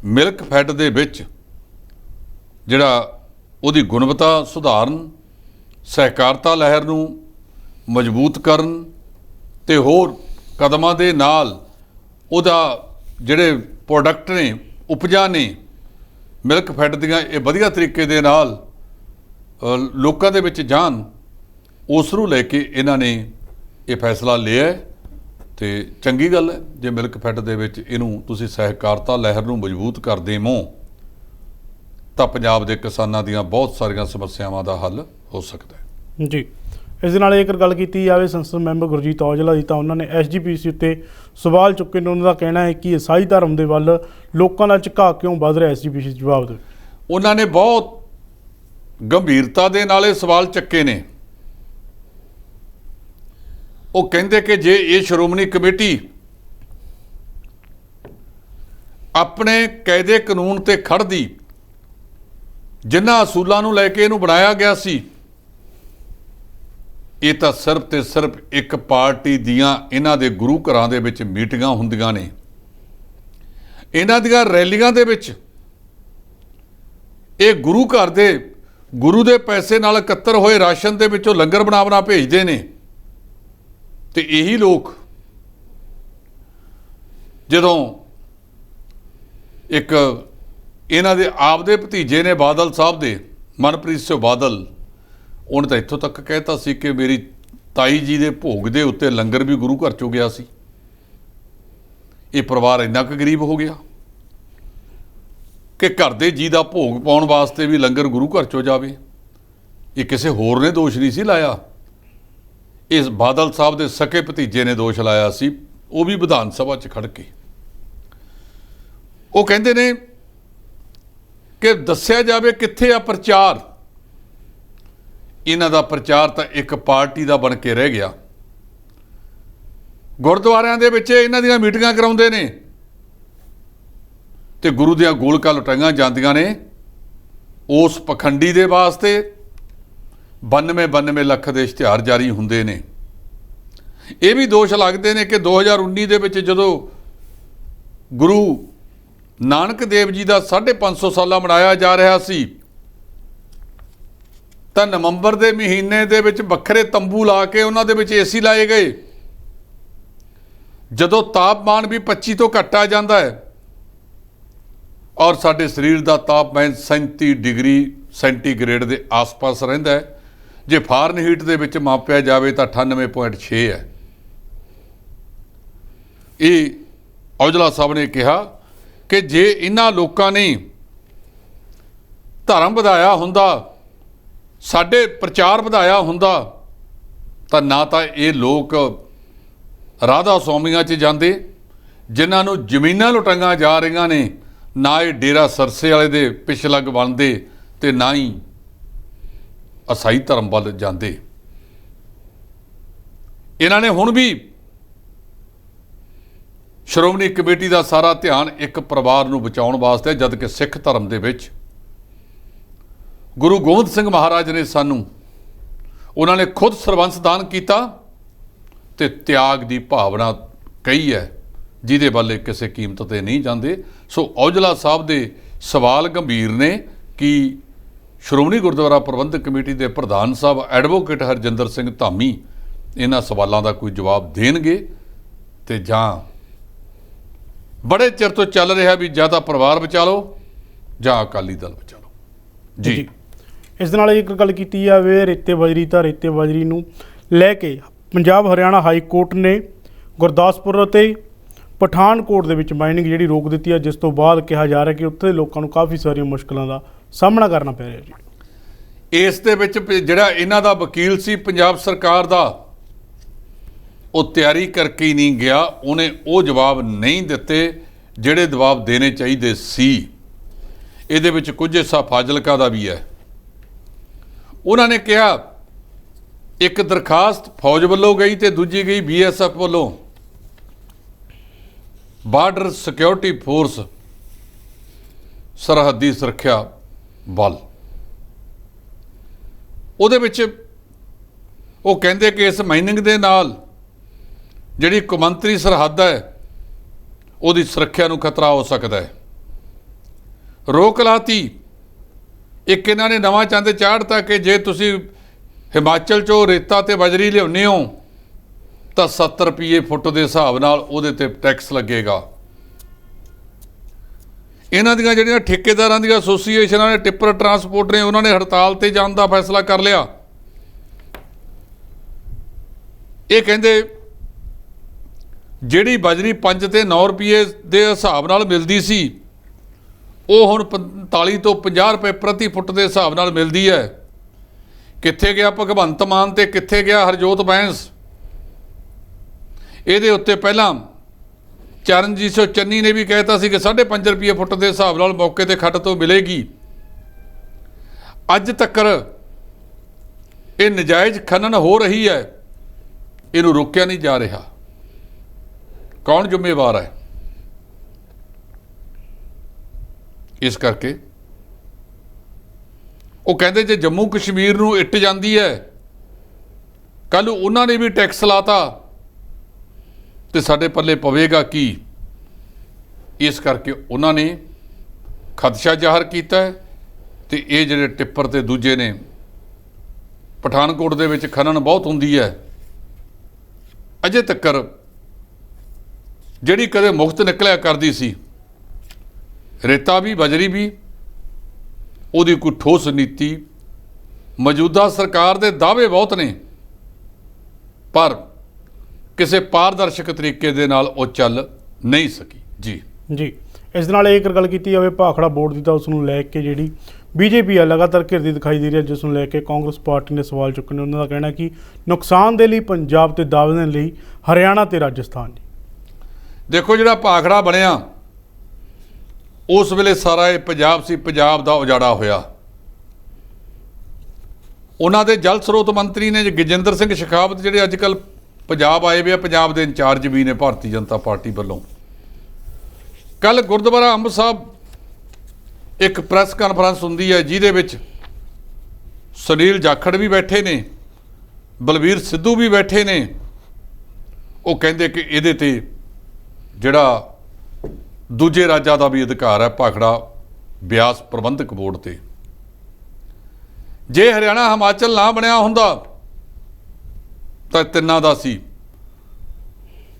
ਮਿਲਕ ਫੈਡ ਦੇ ਵਿੱਚ ਜਿਹੜਾ ਉਹਦੀ ਗੁਣਵੱਤਾ ਸੁਧਾਰਨ, ਸਹਿਕਾਰਤਾ ਲਹਿਰ ਨੂੰ ਮਜ਼ਬੂਤ ਕਰਨ ਤੇ ਹੋਰ ਕਦਮਾਂ ਦੇ ਨਾਲ ਉਹਦਾ ਜਿਹੜੇ ਪ੍ਰੋਡਕਟ ਨੇ, ਉਪਜਾਂ ਨੇ ਮਿਲਕ ਫੈਡ ਦੀਆਂ, ਇਹ ਵਧੀਆ ਤਰੀਕੇ ਦੇ ਨਾਲ ਲੋਕਾਂ ਦੇ ਵਿੱਚ ਜਾਣ, ਉਸ ਨੂੰ ਲੈ ਕੇ ਇਹਨਾਂ ਨੇ ਇਹ ਫੈਸਲਾ ਲਿਆ। ਤੇ ਚੰਗੀ ਗੱਲ ਹੈ ਜੇ ਮਿਲਕ ਫੈਡ ਦੇ ਵਿੱਚ ਇਹਨੂੰ ਤੁਸੀਂ ਸਹਿਕਾਰਤਾ ਲਹਿਰ ਨੂੰ ਮਜ਼ਬੂਤ ਕਰ ਦੇਵੋ ਤਾਂ ਪੰਜਾਬ ਦੇ ਕਿਸਾਨਾਂ ਦੀਆਂ ਬਹੁਤ ਸਾਰੀਆਂ ਸਮੱਸਿਆਵਾਂ ਦਾ ਹੱਲ ਹੋ ਸਕਦਾ ਹੈ। ਜੀ, ਇਸ ਦੇ ਨਾਲ ਜੇਕਰ ਗੱਲ ਕੀਤੀ ਜਾਵੇ ਸੰਸਦ ਮੈਂਬਰ ਗੁਰਜੀਤ ਔਜਲਾ ਦੀ, ਤਾਂ ਉਹਨਾਂ ਨੇ SGPC ਉੱਤੇ ਸਵਾਲ ਚੁੱਕੇ ਨੇ। ਉਹਨਾਂ ਦਾ ਕਹਿਣਾ ਹੈ ਕਿ ਈਸਾਈ ਧਰਮ ਦੇ ਵੱਲ ਲੋਕਾਂ ਦਾ ਝੁਕਾਅ ਕਿਉਂ ਵੱਧ ਰਿਹਾ। SGPC ਜਵਾਬ ਦੇ ਉਹਨਾਂ ਨੇ ਬਹੁਤ ਗੰਭੀਰਤਾ ਦੇ ਨਾਲ ਇਹ ਸਵਾਲ ਚੱਕੇ ਨੇ। ਉਹ ਕਹਿੰਦੇ ਕਿ ਜੇ ਇਹ ਸ਼੍ਰੋਮਣੀ ਕਮੇਟੀ ਆਪਣੇ ਕਾਇਦੇ ਕਾਨੂੰਨ ਤੇ ਖੜਦੀ, ਜਿਨ੍ਹਾਂ ਅਸੂਲਾਂ ਨੂੰ ਲੈ ਕੇ ਇਹਨੂੰ ਬਣਾਇਆ ਗਿਆ ਸੀ, ਇਹ ਤਾਂ ਸਿਰਫ ਤੇ ਸਿਰਫ ਇੱਕ ਪਾਰਟੀ ਦੀਆਂ ਇਹਨਾਂ ਦੇ ਗੁਰੂ ਘਰਾਂ ਦੇ ਵਿੱਚ ਮੀਟਿੰਗਾਂ ਹੁੰਦੀਆਂ ਨੇ, ਇਹਨਾਂ ਦੀਆਂ ਰੈਲੀਆਂ ਦੇ ਵਿੱਚ ਇਹ ਗੁਰੂ ਘਰ ਦੇ ਗੁਰੂ ਦੇ ਪੈਸੇ ਨਾਲ ਇਕੱਤਰ ਹੋਏ ਰਾਸ਼ਨ ਦੇ ਵਿੱਚੋਂ ਲੰਗਰ ਬਣਾ ਭੇਜਦੇ ਨੇ। ਤੇ ਇਹੀ ਲੋਕ ਜਦੋਂ ਇੱਕ ਇਹਨਾਂ ਦੇ ਆਪ ਦੇ ਭਤੀਜੇ ਨੇ ਬਾਦਲ ਸਾਹਿਬ ਦੇ, ਮਨਪ੍ਰੀਤ ਸਿੰਘ ਬਾਦਲ, ਉਹਨੇ ਤਾਂ ਇੱਥੋਂ ਤੱਕ ਕਹਿਤਾ ਸੀ ਕਿ ਮੇਰੀ ਤਾਈ ਜੀ ਦੇ ਭੋਗ ਦੇ ਉੱਤੇ ਲੰਗਰ ਵੀ ਗੁਰੂ ਘਰ ਚੋਂ ਗਿਆ ਸੀ। ਇਹ ਪਰਿਵਾਰ ਇੰਨਾ ਕੁ ਗਰੀਬ ਹੋ ਗਿਆ ਕਿ ਘਰ ਦੇ ਜੀ ਦਾ ਭੋਗ ਪਾਉਣ ਵਾਸਤੇ ਵੀ ਲੰਗਰ ਗੁਰੂ ਘਰ ਚੋਂ ਜਾਵੇ। ਇਹ ਕਿਸੇ ਹੋਰ ਨੇ ਦੋਸ਼ ਨਹੀਂ ਸੀ ਲਾਇਆ, ਇਸ ਬਾਦਲ ਸਾਹਿਬ ਦੇ ਸਕੇ ਭਤੀਜੇ ਨੇ ਦੋਸ਼ ਲਾਇਆ ਸੀ, ਉਹ ਵੀ ਵਿਧਾਨ ਸਭਾ 'ਚ ਖੜ ਕੇ। ਉਹ ਕਹਿੰਦੇ ਨੇ ਕਿ ਦੱਸਿਆ ਜਾਵੇ ਕਿੱਥੇ ਆ ਪ੍ਰਚਾਰ। ਇਹਨਾਂ ਦਾ ਪ੍ਰਚਾਰ ਤਾਂ ਇੱਕ ਪਾਰਟੀ ਦਾ ਬਣ ਕੇ ਰਹਿ ਗਿਆ। ਗੁਰਦੁਆਰਿਆਂ ਦੇ ਵਿੱਚ ਇਹਨਾਂ ਦੀਆਂ ਮੀਟਿੰਗਾਂ ਕਰਾਉਂਦੇ ਨੇ ਤੇ ਗੁਰੂ ਦੀਆਂ ਗੋਲਕਾਂ ਲੁਟਾਈਆਂ ਜਾਂਦੀਆਂ ਨੇ। ਉਸ ਪਖੰਡੀ ਦੇ ਵਾਸਤੇ 92 ਲੱਖ ਦੇ ਇਸ਼ਤਿਹਾਰ ਜਾਰੀ ਹੁੰਦੇ ਨੇ। ਇਹ ਵੀ ਦੋਸ਼ ਲੱਗਦੇ ਨੇ ਕਿ 2019 ਦੇ ਵਿੱਚ ਜਦੋਂ ਗੁਰੂ ਨਾਨਕ ਦੇਵ ਜੀ ਦਾ 550 ਸਾਲਾ ਮਨਾਇਆ ਜਾ ਰਿਹਾ ਸੀ ਤਾਂ ਨਵੰਬਰ ਦੇ ਮਹੀਨੇ ਦੇ ਵਿੱਚ ਵੱਖਰੇ ਤੰਬੂ ਲਾ ਕੇ ਉਹਨਾਂ ਦੇ ਵਿੱਚ AC ਲਾਏ ਗਏ। ਜਦੋਂ ਤਾਪਮਾਨ ਵੀ 25 ਤੋਂ ਘੱਟ ਆ ਜਾਂਦਾ ਹੈ ਔਰ ਸਾਡੇ ਸਰੀਰ ਦਾ ਤਾਪਮਾਨ 37 ਡਿਗਰੀ ਸੈਂਟੀਗ੍ਰੇਡ ਦੇ ਆਸ-ਪਾਸ ਰਹਿੰਦਾ ਹੈ, ਜੇ ਫਾਰਨਹੀਟ ਦੇ ਵਿੱਚ ਮਾਪਿਆ ਜਾਵੇ ਤਾਂ 98.6 ਹੈ। ਇਹ ਔਜਲਾ ਸਾਹਿਬ ਨੇ ਕਿਹਾ ਕਿ ਜੇ ਇਹਨਾਂ ਲੋਕਾਂ ਨੇ ਧਰਮ ਵਧਾਇਆ ਹੁੰਦਾ, ਸਾਡੇ ਪ੍ਰਚਾਰ ਵਧਾਇਆ ਹੁੰਦਾ, ਤਾਂ ਨਾ ਤਾਂ ਇਹ ਲੋਕ ਰਾਧਾ ਸਵਾਮੀਆਂ 'ਚ ਜਾਂਦੇ ਜਿਨ੍ਹਾਂ ਨੂੰ ਜ਼ਮੀਨਾਂ ਲੁਟਾਈਆਂ ਜਾ ਰਹੀਆਂ ਨੇ, ਨਾ ਇਹ ਡੇਰਾ ਸਰਸੇ ਵਾਲੇ ਦੇ ਪਿਛਲੱਗ ਬਣਦੇ ਤੇ ਨਾ ਹੀ ਈਸਾਈ ਧਰਮ ਵੱਲ ਜਾਂਦੇ। ਇਹਨਾਂ ਨੇ ਹੁਣ ਵੀ ਸ਼੍ਰੋਮਣੀ ਕਮੇਟੀ ਦਾ ਸਾਰਾ ਧਿਆਨ ਇੱਕ ਪਰਿਵਾਰ ਨੂੰ ਬਚਾਉਣ ਵਾਸਤੇ, ਜਦ ਕਿ ਸਿੱਖ ਧਰਮ ਦੇ ਵਿੱਚ ਗੁਰੂ ਗੋਬਿੰਦ ਸਿੰਘ ਮਹਾਰਾਜ ਨੇ ਸਾਨੂੰ, ਉਹਨਾਂ ਨੇ ਖੁਦ ਸਰਬੰਸ ਦਾਨ ਕੀਤਾ ਤੇ ਤਿਆਗ ਦੀ ਭਾਵਨਾ ਕਹੀ ਹੈ ਜਿਹਦੇ ਵੱਲ ਕਿਸੇ ਕੀਮਤ ਤੇ ਨਹੀਂ ਜਾਂਦੇ। ਸੋ ਔਜਲਾ ਸਾਹਿਬ ਦੇ ਸਵਾਲ ਗੰਭੀਰ ਨੇ ਕਿ ਸ਼੍ਰੋਮਣੀ ਗੁਰਦੁਆਰਾ ਪ੍ਰਬੰਧਕ ਕਮੇਟੀ ਦੇ ਪ੍ਰਧਾਨ ਸਾਹਿਬ ਐਡਵੋਕੇਟ ਹਰਜਿੰਦਰ ਸਿੰਘ ਧਾਮੀ ਇਹਨਾਂ ਸਵਾਲਾਂ ਦਾ ਕੋਈ ਜਵਾਬ ਦੇਣਗੇ ਤੇ ਜਾਂ ਬੜੇ ਚਿਰ ਤੋਂ ਚੱਲ ਰਿਹਾ ਵੀ ਜਾਂ ਤਾਂ ਪਰਿਵਾਰ ਬਚਾ ਲਓ ਜਾਂ ਅਕਾਲੀ ਦਲ ਬਚਾ ਲਓ। ਜੀ ਇਸ ਦੇ ਨਾਲ ਇੱਕ ਗੱਲ ਕੀਤੀ ਜਾਵੇ ਰੇਤੇ ਬਜਰੀ ਨੂੰ ਲੈ ਕੇ ਪੰਜਾਬ ਹਰਿਆਣਾ ਹਾਈ ਕੋਰਟ ਨੇ ਗੁਰਦਾਸਪੁਰ ਅਤੇ ਪਠਾਨਕੋਟ ਦੇ ਵਿੱਚ ਮਾਈਨਿੰਗ ਜਿਹੜੀ ਰੋਕ ਦਿੱਤੀ ਹੈ, ਜਿਸ ਤੋਂ ਬਾਅਦ ਕਿਹਾ ਜਾ ਰਿਹਾ ਕਿ ਉੱਥੇ ਦੇ ਲੋਕਾਂ ਨੂੰ ਕਾਫੀ ਸਾਰੀਆਂ ਮੁਸ਼ਕਲਾਂ ਦਾ ਸਾਹਮਣਾ ਕਰਨਾ ਪੈ ਰਿਹਾ ਜੀ। ਇਸ ਦੇ ਵਿੱਚ ਜਿਹੜਾ ਇਹਨਾਂ ਦਾ ਵਕੀਲ ਸੀ ਪੰਜਾਬ ਸਰਕਾਰ ਦਾ, ਉਹ ਤਿਆਰੀ ਕਰਕੇ ਹੀ ਨਹੀਂ ਗਿਆ, ਉਹਨੇ ਉਹ ਜਵਾਬ ਨਹੀਂ ਦਿੱਤੇ ਜਿਹੜੇ ਜਵਾਬ ਦੇਣੇ ਚਾਹੀਦੇ ਸੀ। ਇਹਦੇ ਵਿੱਚ ਕੁਝ ਹਿੱਸਾ ਫਾਜ਼ਿਲਕਾ ਦਾ ਵੀ ਹੈ। ਉਹਨਾਂ ਨੇ ਕਿਹਾ ਇੱਕ ਦਰਖਾਸਤ ਫੌਜ ਵੱਲੋਂ ਗਈ ਤੇ ਦੂਜੀ ਗਈ BSF ਵੱਲੋਂ, ਬਾਰਡਰ ਸਿਕਿਉਰਿਟੀ ਫੋਰਸ, ਸਰਹੱਦੀ ਸੁਰੱਖਿਆ ਬਲ। ਉਹਦੇ ਵਿੱਚ ਉਹ ਕਹਿੰਦੇ ਕਿ ਇਸ ਮਾਈਨਿੰਗ ਦੇ ਨਾਲ ਜਿਹੜੀ ਕੌਮਾਂਤਰੀ ਸਰਹੱਦ ਹੈ ਉਹਦੀ ਸੁਰੱਖਿਆ ਨੂੰ ਖਤਰਾ ਹੋ ਸਕਦਾ ਹੈ। ਰੋਕ ਲਾਤੀ। ਇੱਕ ਇਹਨਾਂ ਨੇ ਨਵਾਂ ਚੰਦ ਚਾੜਤਾ ਕਿ ਜੇ ਤੁਸੀਂ ਹਿਮਾਚਲ 'ਚੋਂ ਰੇਤਾ ਤੇ ਬਜਰੀ ਲਿਆਉਂਦੇ ਹੋ ਤਾਂ 70 ਰੁਪਏ ਫੁੱਟ ਦੇ ਹਿਸਾਬ ਨਾਲ ਉਹਦੇ ਤੇ ਟੈਕਸ ਲੱਗੇਗਾ। ਇਹਨਾਂ ਦੀਆਂ ਜਿਹੜੀਆਂ ਠੇਕੇਦਾਰਾਂ ਦੀਆਂ ਐਸੋਸੀਏਸ਼ਨਾਂ ਨੇ, ਟਿੱਪਰ ਟਰਾਂਸਪੋਰਟ ਨੇ, ਉਹਨਾਂ ਨੇ ਹੜਤਾਲ ਤੇ ਜਾਣ ਦਾ ਫੈਸਲਾ ਕਰ ਲਿਆ। ਇਹ ਕਹਿੰਦੇ ਜਿਹੜੀ ਬਜਰੀ 5 ਤੇ 9 ਰੁਪਏ ਦੇ ਹਿਸਾਬ ਨਾਲ ਮਿਲਦੀ ਸੀ ਉਹ ਹੁਣ 45 ਤੋਂ 50 ਰੁਪਏ ਪ੍ਰਤੀ ਫੁੱਟ ਦੇ ਹਿਸਾਬ ਨਾਲ ਮਿਲਦੀ ਹੈ। ਕਿੱਥੇ ਗਿਆ ਭਗਵੰਤ ਮਾਨ ਤੇ ਕਿੱਥੇ ਗਿਆ ਹਰਜੋਤ ਬੈਂਸ? ਇਹਦੇ ਉੱਤੇ ਪਹਿਲਾਂ ਚਰਨਜੀਤ ਸਿੰਘ ਚੰਨੀ ਨੇ ਵੀ ਕਹਿਤਾ ਸੀ ਕਿ 5.5 ਰੁਪਏ ਫੁੱਟ ਦੇ ਹਿਸਾਬ ਨਾਲ ਮੌਕੇ ਤੇ ਖੱਡ ਤੋਂ ਮਿਲੇਗੀ। ਅੱਜ ਤੱਕ ਇਹ ਨਜਾਇਜ਼ ਖਨਨ ਹੋ ਰਹੀ ਹੈ, ਇਹਨੂੰ ਰੋਕਿਆ ਨਹੀਂ ਜਾ ਰਿਹਾ। ਕੌਣ ਜ਼ਿੰਮੇਵਾਰ ਹੈ? ਇਸ ਕਰਕੇ ਉਹ ਕਹਿੰਦੇ ਜੇ ਜੰਮੂ ਕਸ਼ਮੀਰ ਨੂੰ ਇੱਟ ਜਾਂਦੀ ਹੈ, ਕੱਲ੍ਹ ਨੂੰ ਉਹਨਾਂ ਨੇ ਵੀ ਟੈਕਸ ਲਾਤਾ ਤੇ ਸਾਡੇ ਪੱਲੇ ਪਵੇਗਾ ਕੀ? ਇਸ ਕਰਕੇ ਉਹਨਾਂ ਨੇ ਖਦਸ਼ਾ ਜ਼ਾਹਰ ਕੀਤਾ ਹੈ ਤੇ ਇਹ ਜਿਹੜੇ ਟਿੱਪਰ ਤੇ ਦੂਜੇ ਨੇ, ਪਠਾਨਕੋਟ ਦੇ ਵਿੱਚ ਖਨਨ ਬਹੁਤ ਹੁੰਦੀ ਹੈ। ਅਜੇ ਤੱਕ ਜਿਹੜੀ ਕਦੇ ਮੁਫਤ ਨਿਕਲਿਆ ਕਰਦੀ ਸੀ ਰੇਤਾ ਵੀ ਬਜਰੀ ਵੀ, ਉਹਦੀ ਕੋਈ ਠੋਸ ਨੀਤੀ, ਮੌਜੂਦਾ ਸਰਕਾਰ ਦੇ ਦਾਅਵੇ ਬਹੁਤ ਨੇ ਪਰ ਕਿਸੇ ਪਾਰਦਰਸ਼ਕ ਤਰੀਕੇ ਦੇ ਨਾਲ ਉਹ ਚੱਲ ਨਹੀਂ ਸਕੀ। ਜੀ ਇਸ ਦੇ ਨਾਲ ਇੱਕ ਗੱਲ ਕੀਤੀ ਜਾਵੇ ਭਾਖੜਾ ਬੋਰਡ ਦੀ, ਤਾਂ ਉਸ ਨੂੰ ਲੈ ਕੇ ਜਿਹੜੀ BJP ਆ ਲਗਾਤਾਰ ਘਿਰਦੀ ਦਿਖਾਈ ਦੇ ਰਹੀ ਹੈ, ਜਿਸ ਨੂੰ ਲੈ ਕੇ ਕਾਂਗਰਸ ਪਾਰਟੀ ਨੇ ਸਵਾਲ ਚੁੱਕੇ ਨੇ। ਉਹਨਾਂ ਦਾ ਕਹਿਣਾ ਕਿ ਨੁਕਸਾਨ ਦੇ ਲਈ ਪੰਜਾਬ ਤੇ ਦਾਅਵੇ ਦੇ ਲਈ ਹਰਿਆਣਾ ਤੇ ਰਾਜਸਥਾਨ। ਦੇਖੋ ਜਿਹੜਾ ਭਾਖੜਾ ਬਣਿਆ ਉਸ ਵੇਲੇ ਸਾਰਾ ਇਹ ਪੰਜਾਬ ਸੀ, ਪੰਜਾਬ ਦਾ ਉਜਾੜਾ ਹੋਇਆ। ਉਹਨਾਂ ਦੇ ਜਲ ਸਰੋਤ ਮੰਤਰੀ ਨੇ ਗਜਿੰਦਰ ਸਿੰਘ ਸ਼ੇਖਾਵਤ, ਜਿਹੜੇ ਅੱਜ ਕੱਲ੍ਹ ਪੰਜਾਬ ਆਏ ਵੇ ਆ, ਪੰਜਾਬ ਦੇ ਇੰਚਾਰਜ ਵੀ ਨੇ ਭਾਰਤੀ ਜਨਤਾ ਪਾਰਟੀ ਵੱਲੋਂ। ਕੱਲ੍ਹ ਗੁਰਦੁਆਰਾ ਅੰਬ ਸਾਹਿਬ ਇੱਕ ਪ੍ਰੈਸ ਕਾਨਫਰੰਸ ਹੁੰਦੀ ਹੈ ਜਿਹਦੇ ਵਿੱਚ ਸੁਨੀਲ ਜਾਖੜ ਵੀ ਬੈਠੇ ਨੇ, ਬਲਵੀਰ ਸਿੱਧੂ ਵੀ ਬੈਠੇ ਨੇ। ਉਹ ਕਹਿੰਦੇ ਕਿ ਇਹਦੇ ਤੇ ਜਿਹੜਾ ਦੂਜੇ ਰਾਜਾਂ ਦਾ ਵੀ ਅਧਿਕਾਰ ਹੈ ਭਾਖੜਾ ਬਿਆਸ ਪ੍ਰਬੰਧਕ ਬੋਰਡ ਤੇ। ਜੇ ਹਰਿਆਣਾ ਹਿਮਾਚਲ ਨਾ ਬਣਿਆ ਹੁੰਦਾ ਤਾਂ ਤਿੰਨਾਂ ਦਾ ਸੀ।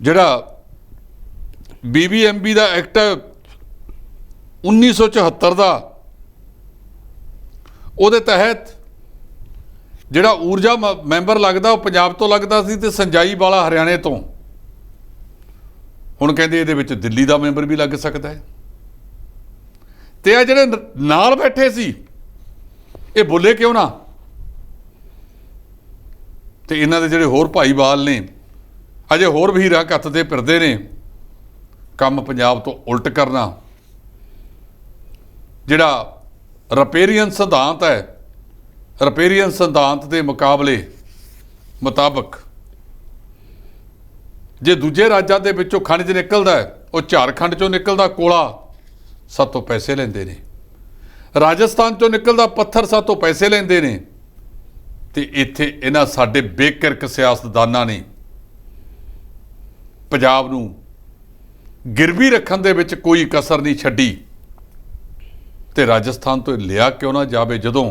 ਜਿਹੜਾ BBMB ਦਾ ਐਕਟ 1974 ਦਾ, ਉਹਦੇ ਤਹਿਤ ਜਿਹੜਾ ਊਰਜਾ ਮੈਂਬਰ ਲੱਗਦਾ ਉਹ ਪੰਜਾਬ ਤੋਂ ਲੱਗਦਾ ਸੀ ਤੇ ਸੰਜਾਈ ਵਾਲਾ ਹਰਿਆਣੇ ਤੋਂ। ਹੁਣ ਕਹਿੰਦੇ ਇਹਦੇ ਵਿੱਚ ਦਿੱਲੀ ਦਾ ਮੈਂਬਰ ਵੀ ਲੱਗ ਸਕਦਾ ਹੈ। ਤੇ ਆ ਜਿਹੜੇ ਨਾਲ ਬੈਠੇ ਸੀ ਇਹ ਬੋਲੇ ਕਿਉਂ ਨਾ? ਤੇ ਇਹਨਾਂ ਦੇ ਜਿਹੜੇ ਹੋਰ ਭਾਈਵਾਲ ਨੇ ਅਜੇ ਹੋਰ ਵੀ ਹੀਰਾ ਕੱਤ ਤੇ ਫਿਰਦੇ ਨੇ ਕੰਮ ਪੰਜਾਬ ਤੋਂ ਉਲਟ ਕਰਨਾ। ਜਿਹੜਾ ਰਪੇਰੀਅਨ ਸਿਧਾਂਤ ਹੈ, ਰਪੇਰੀਅਨ ਸਿਧਾਂਤ ਦੇ ਮੁਤਾਬਕ ਜੇ ਦੂਜੇ ਰਾਜਾਂ ਦੇ ਵਿੱਚੋਂ ਖਣਿਜ ਨਿਕਲਦਾ ਹੈ, ਉਹ ਝਾਰਖੰਡ 'ਚੋਂ ਨਿਕਲਦਾ ਕੋਲਾ ਸਾਤੋਂ ਪੈਸੇ ਲੈਂਦੇ ਨੇ, ਰਾਜਸਥਾਨ 'ਚੋਂ ਨਿਕਲਦਾ ਪੱਥਰ ਸਾਤੋਂ ਪੈਸੇ ਲੈਂਦੇ ਨੇ। ਤੇ ਇੱਥੇ ਇਹਨਾਂ ਸਾਡੇ ਬੇਕਿਰਕ ਸਿਆਸਤਦਾਨਾਂ ਨੇ ਪੰਜਾਬ ਨੂੰ ਗਿਰਵੀ ਰੱਖਣ ਦੇ ਵਿੱਚ ਕੋਈ ਕਸਰ ਨਹੀਂ ਛੱਡੀ ਤੇ ਰਾਜਸਥਾਨ ਤੋਂ ਲਿਆ ਕਿਉਂ ਨਾ ਜਾਵੇ। ਜਦੋਂ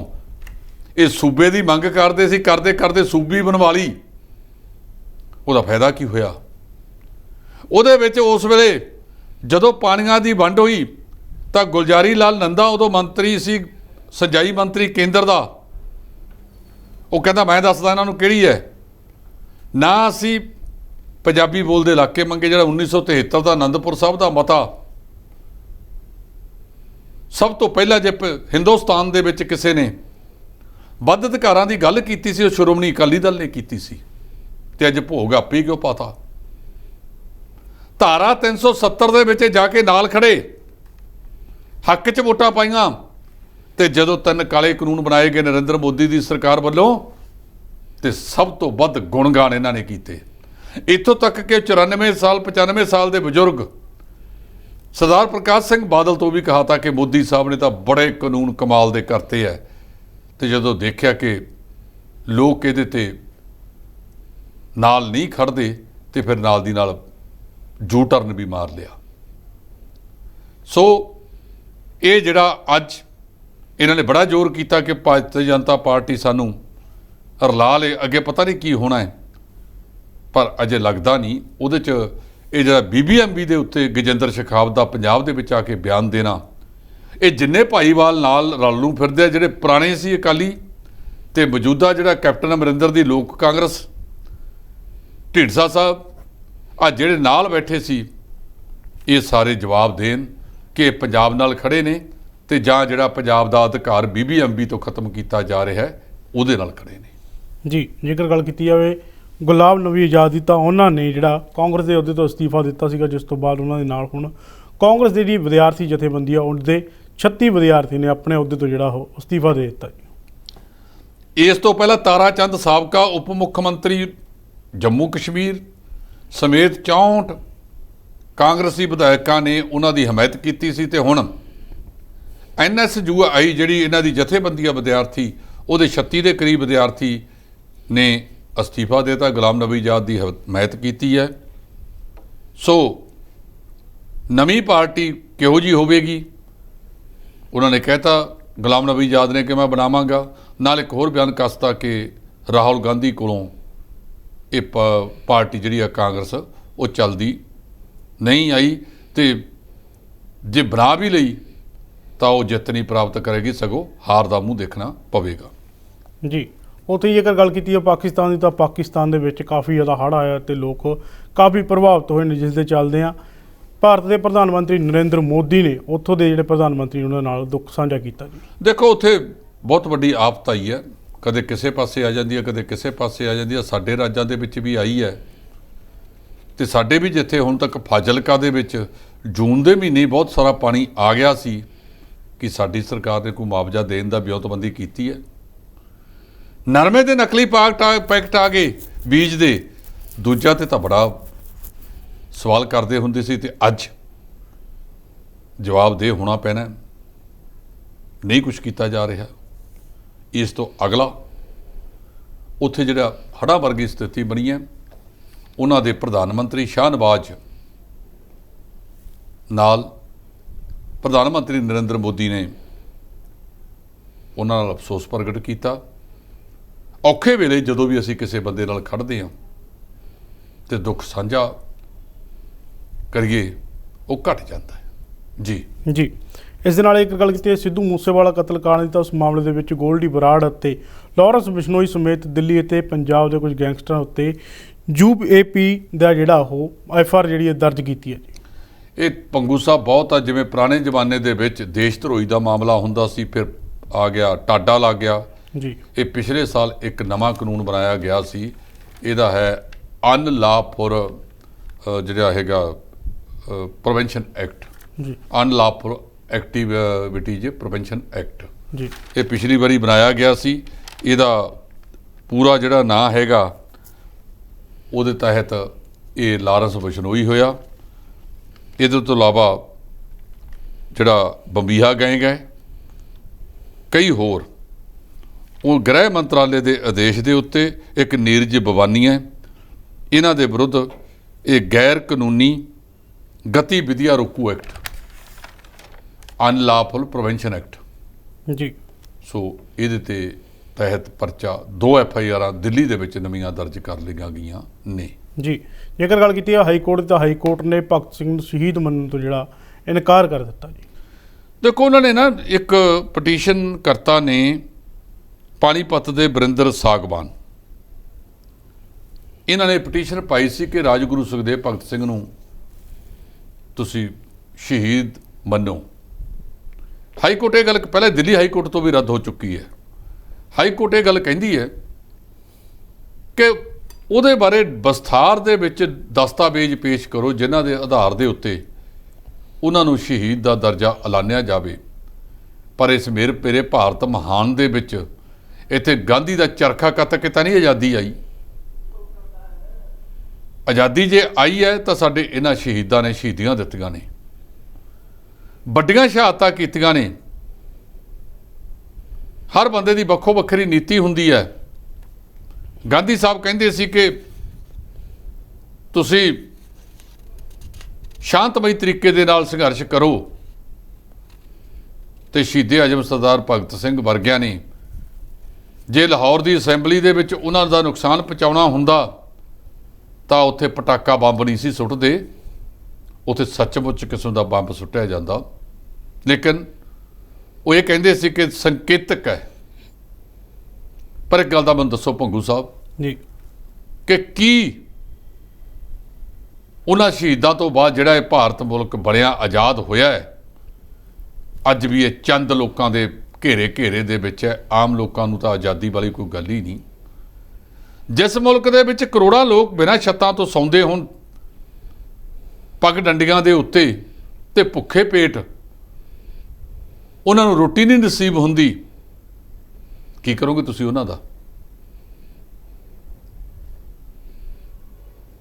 ਇਹ ਸੂਬੇ ਦੀ ਮੰਗ ਕਰਦੇ ਸੀ, ਕਰਦੇ ਕਰਦੇ ਸੂਬੀ ਬਣਵਾ ਲਈ, ਉਹਦਾ ਫਾਇਦਾ ਕੀ ਹੋਇਆ? ਉਹਦੇ ਵਿੱਚ ਉਸ ਵੇਲੇ ਜਦੋਂ ਪਾਣੀਆਂ ਦੀ ਵੰਡ ਹੋਈ ਤਾਂ ਗੁਲਜ਼ਾਰੀ ਲਾਲ ਨੰਦਾ ਉਦੋਂ ਮੰਤਰੀ ਸੀ, ਸਿੰਜਾਈ ਮੰਤਰੀ ਕੇਂਦਰ ਦਾ। ਉਹ ਕਹਿੰਦਾ ਮੈਂ ਦੱਸਦਾ ਇਹਨਾਂ ਨੂੰ ਕਿਹੜੀ ਹੈ। ਨਾ ਅਸੀਂ ਪੰਜਾਬੀ ਬੋਲਦੇ ਇਲਾਕੇ ਮੰਗੇ, ਜਿਹੜਾ 1973 ਦਾ ਆਨੰਦਪੁਰ ਸਾਹਿਬ ਦਾ ਮਤਾ ਸਭ ਤੋਂ ਪਹਿਲਾਂ ਜੇ ਹਿੰਦੁਸਤਾਨ ਦੇ ਵਿੱਚ ਕਿਸੇ ਨੇ ਵੱਧ ਅਧਿਕਾਰਾਂ ਦੀ ਗੱਲ ਕੀਤੀ ਸੀ, ਉਹ ਸ਼੍ਰੋਮਣੀ ਅਕਾਲੀ ਦਲ ਨੇ ਕੀਤੀ ਸੀ। ਤੇ ਅੱਜ ਭੋਗ ਆਪੇ ਕਿਉਂ ਪਾਤਾ? ਧਾਰਾ 370 ਦੇ ਵਿੱਚ ਜਾ ਕੇ ਨਾਲ ਖੜੇ, ਹੱਕ 'ਚ ਵੋਟਾਂ ਪਾਈਆਂ। ਤੇ ਜਦੋਂ 3 ਕਾਲੇ ਕਾਨੂੰਨ ਬਣਾਏ ਗਏ ਨਰਿੰਦਰ ਮੋਦੀ ਦੀ ਸਰਕਾਰ ਵੱਲੋਂ, ਤੇ ਸਭ ਤੋਂ ਵੱਧ ਗੁਣਗਾਨ ਇਹਨਾਂ ਨੇ ਕੀਤੇ। ਇੱਥੋਂ ਤੱਕ ਕਿ 94 ਸਾਲ 95 ਸਾਲ ਦੇ ਬਜ਼ੁਰਗ ਸਰਦਾਰ ਪ੍ਰਕਾਸ਼ ਸਿੰਘ ਬਾਦਲ ਤੋਂ ਵੀ ਕਹਾ ਤਾ ਕਿ ਮੋਦੀ ਸਾਹਿਬ ਨੇ ਤਾਂ ਬੜੇ ਕਾਨੂੰਨ ਕਮਾਲ ਦੇ ਕਰਤੇ ਹੈ। ਤੇ ਜਦੋਂ ਦੇਖਿਆ ਕਿ ਲੋਕ ਇਹਦੇ ਤੇ ਨਾਲ ਨਹੀਂ ਖੜਦੇ, ਤੇ ਫਿਰ ਨਾਲ ਦੀ ਨਾਲ ਜੂ ਟਰਨ ਵੀ ਮਾਰ ਲਿਆ। ਸੋ ਇਹ ਜਿਹੜਾ ਅੱਜ ਇਹਨਾਂ ਨੇ ਬੜਾ ਜ਼ੋਰ ਕੀਤਾ ਕਿ ਭਾਰਤੀ ਜਨਤਾ ਪਾਰਟੀ ਸਾਨੂੰ ਰਲਾ ਲੇ, ਅੱਗੇ ਪਤਾ ਨਹੀਂ ਕੀ ਹੋਣਾ ਹੈ, ਪਰ ਅਜੇ ਲੱਗਦਾ ਨਹੀਂ। ਉਹਦੇ 'ਚ ਇਹ ਜਿਹੜਾ BBMB ਦੇ ਉੱਤੇ ਗਜਿੰਦਰ ਸ਼ੇਖਾਵਤ ਦਾ ਪੰਜਾਬ ਦੇ ਵਿੱਚ ਆ ਕੇ ਬਿਆਨ ਦੇਣਾ, ਇਹ ਜਿੰਨੇ ਭਾਈਵਾਲ ਨਾਲ ਰਲ ਨੂੰ ਫਿਰਦੇ ਆ, ਜਿਹੜੇ ਪੁਰਾਣੇ ਸੀ ਅਕਾਲੀ ਤੇ ਮੌਜੂਦਾ ਜਿਹੜਾ ਕੈਪਟਨ ਅਮਰਿੰਦਰ ਦੀ ਲੋਕ ਕਾਂਗਰਸ, ਢੀਂਡਸਾ ਸਾਹਿਬ, ਆ ਜਿਹੜੇ ਨਾਲ ਬੈਠੇ ਸੀ, ਇਹ ਸਾਰੇ ਜਵਾਬ ਦੇਣ ਕਿ ਪੰਜਾਬ ਨਾਲ ਖੜੇ ਨੇ ਤੇ ਜਾਂ ਜਿਹੜਾ ਪੰਜਾਬ ਦਾ ਅਧਿਕਾਰ BBMB ਤੋਂ ਖਤਮ ਕੀਤਾ ਜਾ ਰਿਹਾ ਹੈ ਉਹਦੇ ਨਾਲ ਖੜੇ ਨੇ। ਜੀ, ਜੇਕਰ ਗੱਲ ਕੀਤੀ ਜਾਵੇ ਗੁਲਾਮ ਨਬੀ ਆਜ਼ਾਦ ਦੀ, ਤਾਂ ਉਹਨਾਂ ਨੇ ਜਿਹੜਾ ਕਾਂਗਰਸ ਦੇ ਅਹੁਦੇ ਤੋਂ ਅਸਤੀਫਾ ਦਿੱਤਾ ਸੀਗਾ, ਜਿਸ ਤੋਂ ਬਾਅਦ ਉਹਨਾਂ ਦੇ ਨਾਲ ਹੁਣ ਕਾਂਗਰਸ ਦੀ ਜਿਹੜੀ ਵਿਦਿਆਰਥੀ ਜਥੇਬੰਦੀ ਆ, ਉਹਦੇ 36 ਵਿਦਿਆਰਥੀ ਨੇ ਆਪਣੇ ਅਹੁਦੇ ਤੋਂ ਜਿਹੜਾ ਉਹ ਅਸਤੀਫਾ ਦੇ ਦਿੱਤਾ ਜੀ। ਇਸ ਤੋਂ ਪਹਿਲਾਂ ਤਾਰਾ ਚੰਦ ਸਾਬਕਾ ਉਪ ਮੁੱਖ ਮੰਤਰੀ ਜੰਮੂ ਕਸ਼ਮੀਰ ਸਮੇਤ 64 ਕਾਂਗਰਸੀ ਵਿਧਾਇਕਾਂ ਨੇ ਉਹਨਾਂ ਦੀ ਹਮਾਇਤ ਕੀਤੀ ਸੀ। ਤੇ ਹੁਣ NSUI ਜਿਹੜੀ ਇਹਨਾਂ ਦੀ ਜਥੇਬੰਦੀ ਆ ਵਿਦਿਆਰਥੀ, ਉਹਦੇ 36 ਦੇ ਕਰੀਬ ਵਿਦਿਆਰਥੀ ਨੇ ਅਸਤੀਫਾ ਦੇਤਾ, ਗੁਲਾਮ ਨਬੀ ਆਜ਼ਾਦ ਦੀ ਹਮਾਇਤ ਕੀਤੀ ਹੈ। ਸੋ ਨਵੀਂ ਪਾਰਟੀ ਕਿਹੋ ਜਿਹੀ ਹੋਵੇਗੀ, ਉਹਨਾਂ ਨੇ ਕਹਿਤਾ ਗੁਲਾਮ ਨਬੀ ਆਜ਼ਾਦ ਨੇ ਕਿ ਮੈਂ ਬਣਾਵਾਂਗਾ। ਨਾਲ ਇੱਕ ਹੋਰ ਬਿਆਨ ਕੱਸਤਾ ਕਿ ਰਾਹੁਲ ਗਾਂਧੀ ਕੋਲੋਂ ਇਹ ਪਾਰਟੀ ਜਿਹੜੀ ਆ ਕਾਂਗਰਸ ਉਹ ਚੱਲਦੀ ਨਹੀਂ ਆਈ, ਤੇ ਜੇ ਬਣਾ ਵੀ ਲਈ ਤਾਂ ਉਹ ਜਿੱਤ ਨਹੀਂ ਪ੍ਰਾਪਤ ਕਰੇਗੀ, ਸਗੋਂ ਹਾਰ ਦਾ ਮੂੰਹ ਦੇਖਣਾ ਪਵੇਗਾ। ਜੀ, ਉੱਥੇ ਜੇਕਰ ਗੱਲ ਕੀਤੀ ਹੈ ਪਾਕਿਸਤਾਨ ਦੀ, ਤਾਂ ਪਾਕਿਸਤਾਨ ਦੇ ਵਿੱਚ ਕਾਫੀ ਜ਼ਿਆਦਾ ਹੜ੍ਹ ਆਇਆ ਤੇ ਲੋਕ ਕਾਫੀ ਪ੍ਰਭਾਵਿਤ ਹੋਏ ਨੇ, ਜਿਸ ਦੇ ਚੱਲਦੇ ਆ ਭਾਰਤ ਦੇ ਪ੍ਰਧਾਨ ਮੰਤਰੀ ਨਰਿੰਦਰ ਮੋਦੀ ਨੇ ਉੱਥੋਂ ਦੇ ਜਿਹੜੇ ਪ੍ਰਧਾਨ ਮੰਤਰੀ ਉਹਨਾਂ ਨਾਲ ਦੁੱਖ ਸਾਂਝਾ ਕੀਤਾ ਜੀ। ਦੇਖੋ, ਉੱਥੇ ਬਹੁਤ ਵੱਡੀ ਆਫਤ ਆਈ ਹੈ, ਕਦੇ ਕਿਸੇ ਪਾਸੇ ਆ ਜਾਂਦੀ ਹੈ, ਕਦੇ ਕਿਸੇ ਪਾਸੇ ਆ ਜਾਂਦੀ ਹੈ। ਸਾਡੇ ਰਾਜਾਂ ਦੇ ਵਿੱਚ ਵੀ ਆਈ ਹੈ, ਤੇ ਸਾਡੇ ਵੀ ਜਿੱਥੇ ਹੁਣ ਤੱਕ ਫਾਜ਼ਿਲਕਾ ਦੇ ਵਿੱਚ ਜੂਨ ਦੇ ਮਹੀਨੇ ਬਹੁਤ ਸਾਰਾ ਪਾਣੀ ਆ ਗਿਆ ਸੀ, ਕਿ ਸਾਡੀ ਸਰਕਾਰ ਨੇ ਕੋਈ ਮੁਆਵਜ਼ਾ ਦੇਣ ਦਾ ਵਿਉਂਤਬੰਦੀ ਕੀਤੀ ਹੈ। ਨਰਮੇ ਦੇ ਨਕਲੀ ਪੈਕਟ ਆ ਗਏ ਬੀਜ ਦੇ, ਦੂਜਾ ਤੇ ਤਾਂ ਬੜਾ ਸਵਾਲ ਕਰਦੇ ਹੁੰਦੇ ਸੀ, ਤੇ ਅੱਜ ਜਵਾਬਦੇਹ ਹੋਣਾ ਪੈਣਾ। ਨਹੀਂ ਕੁਛ ਕੀਤਾ ਜਾ ਰਿਹਾ। ਇਸ ਤੋਂ ਅਗਲਾ ਉੱਥੇ ਜਿਹੜਾ ਹੜ੍ਹਾਂ ਵਰਗੀ ਸਥਿਤੀ ਬਣੀ ਹੈ, ਉਹਨਾਂ ਦੇ ਪ੍ਰਧਾਨ ਮੰਤਰੀ ਸ਼ਾਹਨਵਾਜ਼ ਨਾਲ ਪ੍ਰਧਾਨ ਮੰਤਰੀ ਨਰਿੰਦਰ ਮੋਦੀ ਨੇ ਉਹਨਾਂ ਨਾਲ ਅਫਸੋਸ ਪ੍ਰਗਟ ਕੀਤਾ। ਔਖੇ ਵੇਲੇ ਜਦੋਂ ਵੀ ਅਸੀਂ ਕਿਸੇ ਬੰਦੇ ਨਾਲ ਖੜ੍ਹਦੇ ਹਾਂ ਤੇ ਦੁੱਖ ਸਾਂਝਾ ਕਰੀਏ, ਉਹ ਘਟ ਜਾਂਦਾ ਹੈ। ਜੀ ਜੀ, ਇਸ ਦੇ ਨਾਲ ਇੱਕ ਗੱਲ ਕੀਤੀ ਹੈ ਸਿੱਧੂ ਮੂਸੇਵਾਲਾ ਕਤਲकांड ਦੀ, ਤਾਂ ਉਸ ਮਾਮਲੇ ਦੇ ਵਿੱਚ ਗੋਲਡੀ ਬਰਾੜ ਅਤੇ ਲਾਰੈਂਸ ਬਿਸ਼ਨੋਈ ਸਮੇਤ ਦਿੱਲੀ ਅਤੇ ਪੰਜਾਬ ਦੇ ਕੁਝ ਗੈਂਗਸਟਰਾਂ ਉੱਤੇ UAP ਦਾ ਜਿਹੜਾ ਉਹ FIR ਜਿਹੜੀ ਹੈ ਦਰਜ ਕੀਤੀ ਹੈ ਜੀ। ਇਹ ਪੰਗੂ ਸਾਹਿਬ ਬਹੁਤ ਆ, ਜਿਵੇਂ ਪੁਰਾਣੇ ਜ਼ਮਾਨੇ ਦੇ ਵਿੱਚ ਦੇਸ਼ ਧਰੋਹੀ ਦਾ ਮਾਮਲਾ ਹੁੰਦਾ ਸੀ, ਫਿਰ ਆ ਗਿਆ ਟਾਡਾ ਲੱਗ ਗਿਆ ਜੀ। ਇਹ ਪਿਛਲੇ ਸਾਲ ਇੱਕ ਨਵਾਂ ਕਾਨੂੰਨ ਬਣਾਇਆ ਗਿਆ ਸੀ, ਇਹਦਾ ਹੈ ਅਨਲॉफुल ਜਿਹੜਾ ਹੈਗਾ ਪ੍ਰੀਵੈਂਸ਼ਨ ਐਕਟ ਜੀ, ਅਨਲॉफुल ਐਕਟੀਵਿਟੀਜ਼ ਪ੍ਰੀਵੈਂਸ਼ਨ ਐਕਟ ਜੀ। ਇਹ ਪਿਛਲੀ ਵਾਰੀ ਬਣਾਇਆ ਗਿਆ ਸੀ। ਇਹਦਾ ਪੂਰਾ ਜਿਹੜਾ ਨਾਂ ਹੈਗਾ, ਉਹਦੇ ਤਹਿਤ ਇਹ ਲਾਰੈਂਸ ਬਿਸ਼ਨੋਈ ਹੋਇਆ। ਇਹਦੇ ਤੋਂ ਇਲਾਵਾ ਜਿਹੜਾ ਬੰਬੀਹਾ ਗਏ ਕਈ ਹੋਰ, ਉਹ ਗ੍ਰਹਿ ਮੰਤਰਾਲੇ ਦੇ ਆਦੇਸ਼ ਦੇ ਉੱਤੇ ਇੱਕ ਨੀਰਜ ਬਵਾਨੀ ਹੈ, ਇਹਨਾਂ ਦੇ ਵਿਰੁੱਧ ਇਹ ਗੈਰ ਕਾਨੂੰਨੀ ਗਤੀਵਿਧੀਆਂ ਰੋਕੂ ਐਕਟ, ਅਨਲਾਫੁਲ ਪ੍ਰੀਵੈਂਸ਼ਨ ਐਕਟ। ਜੀ ਸੋ ਇਹਦੇ ਤੇ ਤਹਿਤ ਪਰਚਾ 2 FIR ਦਿੱਲੀ ਦੇ ਵਿੱਚ ਨਵੀਆਂ ਦਰਜ ਕਰ ਲਈਆਂ ਗਈਆਂ ਨੇ। ਜੀ ਜੇਕਰ ਗੱਲ ਕੀਤੀ ਹੈ ਹਾਈ ਕੋਰਟ ਦੀ, ਤਾਂ ਹਾਈ ਕੋਰਟ ਨੇ ਭਗਤ ਸਿੰਘ ਨੂੰ ਸ਼ਹੀਦ ਮੰਨਣ ਤੋਂ ਜਿਹੜਾ ਇਨਕਾਰ ਕਰ ਦਿੱਤਾ ਜੀ। ਦੇਖੋ ਉਹਨਾਂ ਨੇ ਨਾ ਇੱਕ ਪਟੀਸ਼ਨ ਕਰਤਾ ਨੇ ਪਾਣੀਪਤ ਦੇ ਬਰਿੰਦਰ ਸਾਗਵਾਨ, ਇਹਨਾਂ ਨੇ ਪਟੀਸ਼ਨ ਪਾਈ ਸੀ ਕਿ ਰਾਜਗੁਰੂ ਸੁਖਦੇਵ ਭਗਤ ਸਿੰਘ ਨੂੰ ਤੁਸੀਂ ਸ਼ਹੀਦ ਮੰਨੋ। ਹਾਈ ਕੋਰਟ ਇਹ ਗੱਲ ਪਹਿਲਾਂ ਦਿੱਲੀ ਹਾਈ ਕੋਰਟ ਤੋਂ ਵੀ ਰੱਦ ਹੋ ਚੁੱਕੀ ਹੈ। ਹਾਈ ਕੋਰਟ ਇਹ ਗੱਲ ਕਹਿੰਦੀ ਹੈ ਕਿ ਉਹਦੇ ਬਾਰੇ ਵਿਸਥਾਰ ਦੇ ਵਿੱਚ ਦਸਤਾਵੇਜ਼ ਪੇਸ਼ ਕਰੋ ਜਿਨ੍ਹਾਂ ਦੇ ਆਧਾਰ ਦੇ ਉੱਤੇ ਉਹਨਾਂ ਨੂੰ ਸ਼ਹੀਦ ਦਾ ਦਰਜਾ ਐਲਾਨਿਆ ਜਾਵੇ। ਪਰ ਇਸ ਮੇਰੇ ਪੇਰੇ ਭਾਰਤ ਮਹਾਨ ਦੇ ਵਿੱਚ ਇੱਥੇ ਗਾਂਧੀ ਦਾ ਚਰਖਾ ਕੱਤ ਕੇ ਤਾਂ ਨਹੀਂ ਆਜ਼ਾਦੀ ਆਈ। ਆਜ਼ਾਦੀ ਜੇ ਆਈ ਹੈ ਤਾਂ ਸਾਡੇ ਇਹਨਾਂ ਸ਼ਹੀਦਾਂ ਨੇ ਸ਼ਹੀਦੀਆਂ ਦਿੱਤੀਆਂ ਨੇ, ਵੱਡੀਆਂ ਸ਼ਹਾਦਤਾਂ ਕੀਤੀਆਂ ਨੇ। ਹਰ ਬੰਦੇ ਦੀ ਵੱਖੋ ਵੱਖਰੀ ਨੀਤੀ ਹੁੰਦੀ ਹੈ। ਗਾਂਧੀ ਸਾਹਿਬ ਕਹਿੰਦੇ ਸੀ ਕਿ ਤੁਸੀਂ ਸ਼ਾਂਤਮਈ ਤਰੀਕੇ ਦੇ ਨਾਲ ਸੰਘਰਸ਼ ਕਰੋ, ਤੇ ਸ਼ਹੀਦੇ ਆਜ਼ਮ ਸਰਦਾਰ ਭਗਤ ਸਿੰਘ ਵਰਗਿਆਂ ਨੇ ਜੇ ਲਾਹੌਰ ਦੀ ਅਸੈਂਬਲੀ ਦੇ ਵਿੱਚ ਉਹਨਾਂ ਦਾ ਨੁਕਸਾਨ ਪਹੁੰਚਾਉਣਾ ਹੁੰਦਾ ਤਾਂ ਉੱਥੇ ਪਟਾਕਾ ਬੰਬ ਨਹੀਂ ਸੀ ਸੁੱਟਦੇ, ਉੱਥੇ ਸੱਚਮੁੱਚ ਕਿਸਮ ਦਾ ਬੰਬ ਸੁੱਟਿਆ ਜਾਂਦਾ। ਲੇਕਿਨ ਉਹ ਇਹ ਕਹਿੰਦੇ ਸੀ ਕਿ ਸੰਕੇਤਕ ਹੈ। ਪਰ ਇੱਕ ਗੱਲ ਦਾ ਮੈਨੂੰ ਦੱਸੋ ਭੰਗੂ ਸਾਹਿਬ ਜੀ ਕਿ ਕੀ ਉਹਨਾਂ ਸ਼ਹੀਦਾਂ ਤੋਂ ਬਾਅਦ ਜਿਹੜਾ ਇਹ ਭਾਰਤ ਮੁਲਕ ਬਣਿਆ, ਆਜ਼ਾਦ ਹੋਇਆ ਹੈ, ਅੱਜ ਵੀ ਇਹ ਚੰਦ ਲੋਕਾਂ ਦੇ ਘੇਰੇ ਦੇ ਵਿੱਚ ਹੈ। ਆਮ ਲੋਕਾਂ ਨੂੰ ਤਾਂ ਆਜ਼ਾਦੀ ਵਾਲੀ ਕੋਈ ਗੱਲ ਹੀ ਨਹੀਂ। ਜਿਸ ਮੁਲਕ ਦੇ ਵਿੱਚ ਕਰੋੜਾਂ ਲੋਕ ਬਿਨਾਂ ਛੱਤਾਂ ਤੋਂ ਸੌਂਦੇ ਹੋਣ, ਪੱਗ ਡੰਡੀਆਂ ਦੇ ਉੱਤੇ, ਤੇ ਭੁੱਖੇ ਪੇਟ ਉਹਨਾਂ ਨੂੰ ਰੋਟੀ ਨਹੀਂ ਨਸੀਬ ਹੁੰਦੀ, ਕੀ ਕਰੋਗੇ ਤੁਸੀਂ ਉਹਨਾਂ ਦਾ?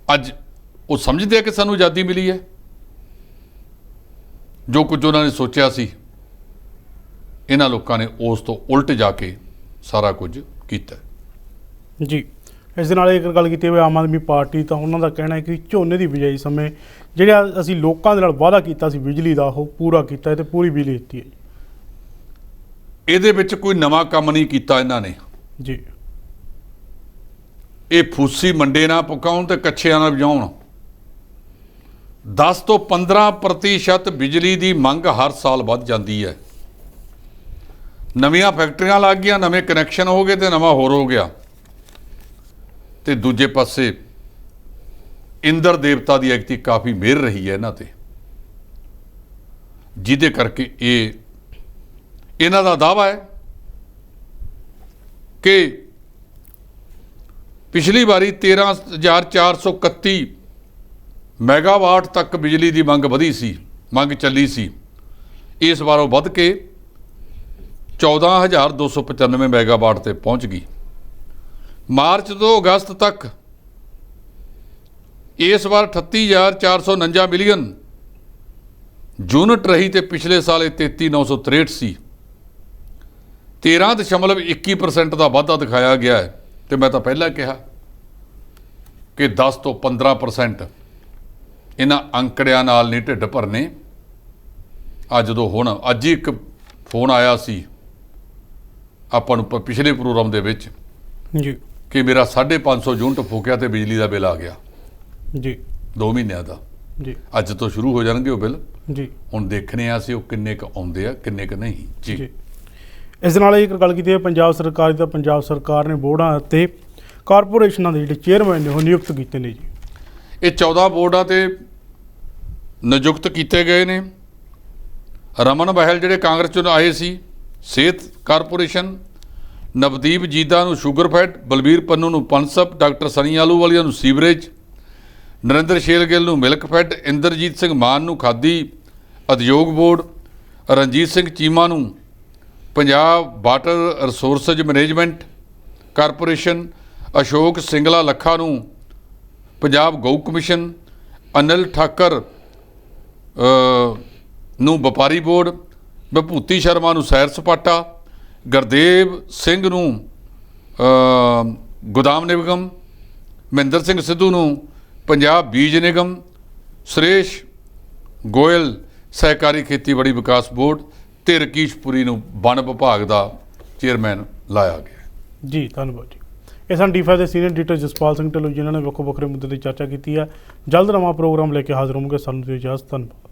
ਅੱਜ ਉਹ ਸਮਝਦੇ ਆ ਕਿ ਸਾਨੂੰ ਆਜ਼ਾਦੀ ਮਿਲੀ ਹੈ। ਜੋ ਕੁਝ ਉਹਨਾਂ ਨੇ ਸੋਚਿਆ ਸੀ, ਇਹਨਾਂ ਲੋਕਾਂ ਨੇ ਉਸ ਤੋਂ ਉਲਟ ਜਾ ਕੇ ਸਾਰਾ ਕੁਝ ਕੀਤਾ। ਜੀ ਇਸ ਦੇ ਨਾਲ ਇੱਕ ਗੱਲ ਕੀਤੀ ਹੋਵੇ ਆਮ ਆਦਮੀ ਪਾਰਟੀ, ਤਾਂ ਉਹਨਾਂ ਦਾ ਕਹਿਣਾ ਹੈ ਕਿ ਝੋਨੇ ਦੀ ਬਿਜਾਈ ਸਮੇਂ ਜਿਹੜਾ ਅਸੀਂ ਲੋਕਾਂ ਦੇ ਨਾਲ ਵਾਅਦਾ ਕੀਤਾ ਸੀ ਬਿਜਲੀ ਦਾ, ਉਹ ਪੂਰਾ ਕੀਤਾ ਹੈ ਤੇ ਪੂਰੀ ਬਿਜਲੀ ਦਿੱਤੀ ਹੈ। ਇਹਦੇ ਵਿੱਚ ਕੋਈ ਨਵਾਂ ਕੰਮ ਨਹੀਂ ਕੀਤਾ ਇਹਨਾਂ ਨੇ। ਜੀ ਇਹ ਫੂਸੀ ਮੰਡੇ ਨਾ ਪਕਾਉਣ ਤੇ ਕੱਛਿਆਂ ਨਾਲ ਵਜਾਉਣ। 10 ਤੋਂ 15% ਬਿਜਲੀ ਦੀ ਮੰਗ ਹਰ ਸਾਲ ਵੱਧ ਜਾਂਦੀ ਹੈ। ਨਵੀਆਂ ਫੈਕਟਰੀਆਂ ਲੱਗ ਗਈਆਂ, ਨਵੇਂ ਕਨੈਕਸ਼ਨ ਹੋ ਗਏ ਤੇ ਨਵਾਂ ਹੋਰ ਹੋ ਗਿਆ। ਤੇ ਦੂਜੇ ਪਾਸੇ ਇੰਦਰ ਦੇਵਤਾ ਦੀ ਐਕਤੀ ਕਾਫੀ ਮਿਹਰ ਰਹੀ ਹੈ ਇਹਨਾਂ ਤੇ, ਜਿਹਦੇ ਕਰਕੇ ਇਹਨਾਂ ਦਾ ਦਾਅਵਾ ਹੈ ਕਿ ਪਿਛਲੀ ਵਾਰੀ 13,431 ਮੈਗਾਵਾਟ ਤੱਕ ਬਿਜਲੀ ਦੀ ਮੰਗ ਵਧੀ ਸੀ, ਮੰਗ ਚੱਲੀ ਸੀ। ਇਸ ਵਾਰ ਉਹ ਵੱਧ ਕੇ 14,295 ਮੈਗਾਵਾਟ ਤੇ ਪਹੁੰਚ ਗਈ। ਮਾਰਚ ਤੋਂ ਅਗਸਤ ਤੱਕ ਇਸ ਵਾਰ 38,449 ਮਿਲੀਅਨ ਯੂਨਿਟ ਰਹੀ ਤੇ ਪਿਛਲੇ ਸਾਲ ਇਹ 33,963 ਸੀ। 13.21% ਦਾ ਵਾਧਾ ਦਿਖਾਇਆ ਗਿਆ ਹੈ। ਤੇ ਮੈਂ ਤਾਂ ਪਹਿਲਾਂ ਕਿਹਾ ਕਿ 10 ਤੋਂ 15% ਇਹਨਾਂ ਅੰਕੜਿਆਂ ਨਾਲ ਨਹੀਂ ਢਿੱਡ ਭਰਨੇ। ਜਦੋਂ ਹੁਣ ਅੱਜ ਹੀ ਇੱਕ ਫੋਨ ਆਇਆ ਸੀ ਆਪਾਂ ਨੂੰ ਪਿਛਲੇ ਪ੍ਰੋਗਰਾਮ ਦੇ ਵਿੱਚ ਜੀ ਕਿ ਮੇਰਾ 550 ਯੂਨਿਟ ਫੂਕਿਆ ਤੇ ਬਿਜਲੀ ਦਾ ਬਿੱਲ ਆ ਗਿਆ ਜੀ 2 ਮਹੀਨਿਆਂ ਦਾ। ਜੀ ਅੱਜ ਤੋਂ ਸ਼ੁਰੂ ਹੋ ਜਾਣਗੇ ਉਹ ਬਿੱਲ। ਜੀ ਹੁਣ ਦੇਖਣੇ ਆ ਅਸੀਂ ਉਹ ਕਿੰਨੇ ਕੁ ਆਉਂਦੇ ਆ, ਕਿੰਨੇ ਕੁ ਨਹੀਂ। ਜੀ ਇਸ ਦੇ ਨਾਲ ਇੱਕ ਗੱਲ ਕੀਤੀ ਹੈ ਪੰਜਾਬ ਸਰਕਾਰ ਦੀ, ਤਾਂ ਪੰਜਾਬ ਸਰਕਾਰ ਨੇ ਬੋਰਡਾਂ ਅਤੇ ਕਾਰਪੋਰੇਸ਼ਨਾਂ ਦੇ ਜਿਹੜੇ ਚੇਅਰਮੈਨ ਨੇ ਉਹ ਨਿਯੁਕਤ ਕੀਤੇ ਨੇ ਜੀ। ਇਹ 14 ਬੋਰਡਾਂ ਤੇ ਨਿਯੁਕਤ ਕੀਤੇ ਗਏ ਨੇ। ਰਮਨ ਬਹਿਲ ਜਿਹੜੇ ਕਾਂਗਰਸ ਚੋਂ ਆਏ ਸੀ, ਸਿਹਤ ਕਾਰਪੋਰੇਸ਼ਨ, ਨਵਦੀਪ ਜੀਦਾ ਨੂੰ ਸ਼ੂਗਰਫੈਡ, ਬਲਬੀਰ ਪੰਨੂ ਨੂੰ ਪਨਸਪ, ਡਾਕਟਰ ਸਨੀ ਆਹਲੂਵਾਲੀਆ ਨੂੰ ਸੀਵਰੇਜ, ਨਰਿੰਦਰ ਸ਼ੇਰਗਿੱਲ ਨੂੰ ਮਿਲਕਫੈਡ, ਇੰਦਰਜੀਤ ਸਿੰਘ ਮਾਨ ਨੂੰ ਖਾਦੀ ਉਦਯੋਗ ਬੋਰਡ, ਰਣਜੀਤ ਸਿੰਘ ਚੀਮਾ ਨੂੰ Punjab water resources management corporation, Ashok Singla Lakha ਨੂੰ ਪੰਜਾਬ ਗਊ ਕਮਿਸ਼ਨ, ਅਨਿਲ ਠਾਕਰ ਨੂੰ ਵਪਾਰੀ ਬੋਰਡ, ਵਿਭੂਤੀ ਸ਼ਰਮਾ ਨੂੰ ਸੈਰ ਸਪਾਟਾ, ਗੁਰਦੇਵ ਸਿੰਘ ਨੂੰ ਗੋਦਾਮ ਨਿਗਮ, ਮਹਿੰਦਰ ਸਿੰਘ ਸਿੱਧੂ ਨੂੰ ਪੰਜਾਬ ਬੀਜ ਨਿਗਮ, ਸੁਰੇਸ਼ ਗੋਇਲ ਸਹਿਕਾਰੀ ਖੇਤੀਬਾੜੀ ਵਿਕਾਸ ਬੋਰਡ ਤੇ ਰਕੀਸ਼ਪੁਰੀ ਨੂੰ ਵਣ ਵਿਭਾਗ ਦਾ ਚੇਅਰਮੈਨ ਲਾਇਆ ਗਿਆ। ਜੀ ਧੰਨਵਾਦ ਜੀ। ਇਹ ਸਨ D5 ਦੇ ਸੀਨੀਅਰ ਐਡੀਟਰ ਜਸਪਾਲ ਸਿੰਘ ਢਿੱਲੋਂ, ਜਿਨ੍ਹਾਂ ਨੇ ਵੱਖੋ ਵੱਖਰੇ ਮੁੱਦੇ ਦੀ ਚਰਚਾ ਕੀਤੀ ਹੈ। ਜਲਦ ਨਵਾਂ ਪ੍ਰੋਗਰਾਮ ਲੈ ਕੇ ਹਾਜ਼ਰ ਹੋਵਾਂਗੇ। ਸਾਨੂੰ ਦਿਓ ਇਜਾਜ਼ਤ। ਧੰਨਵਾਦ।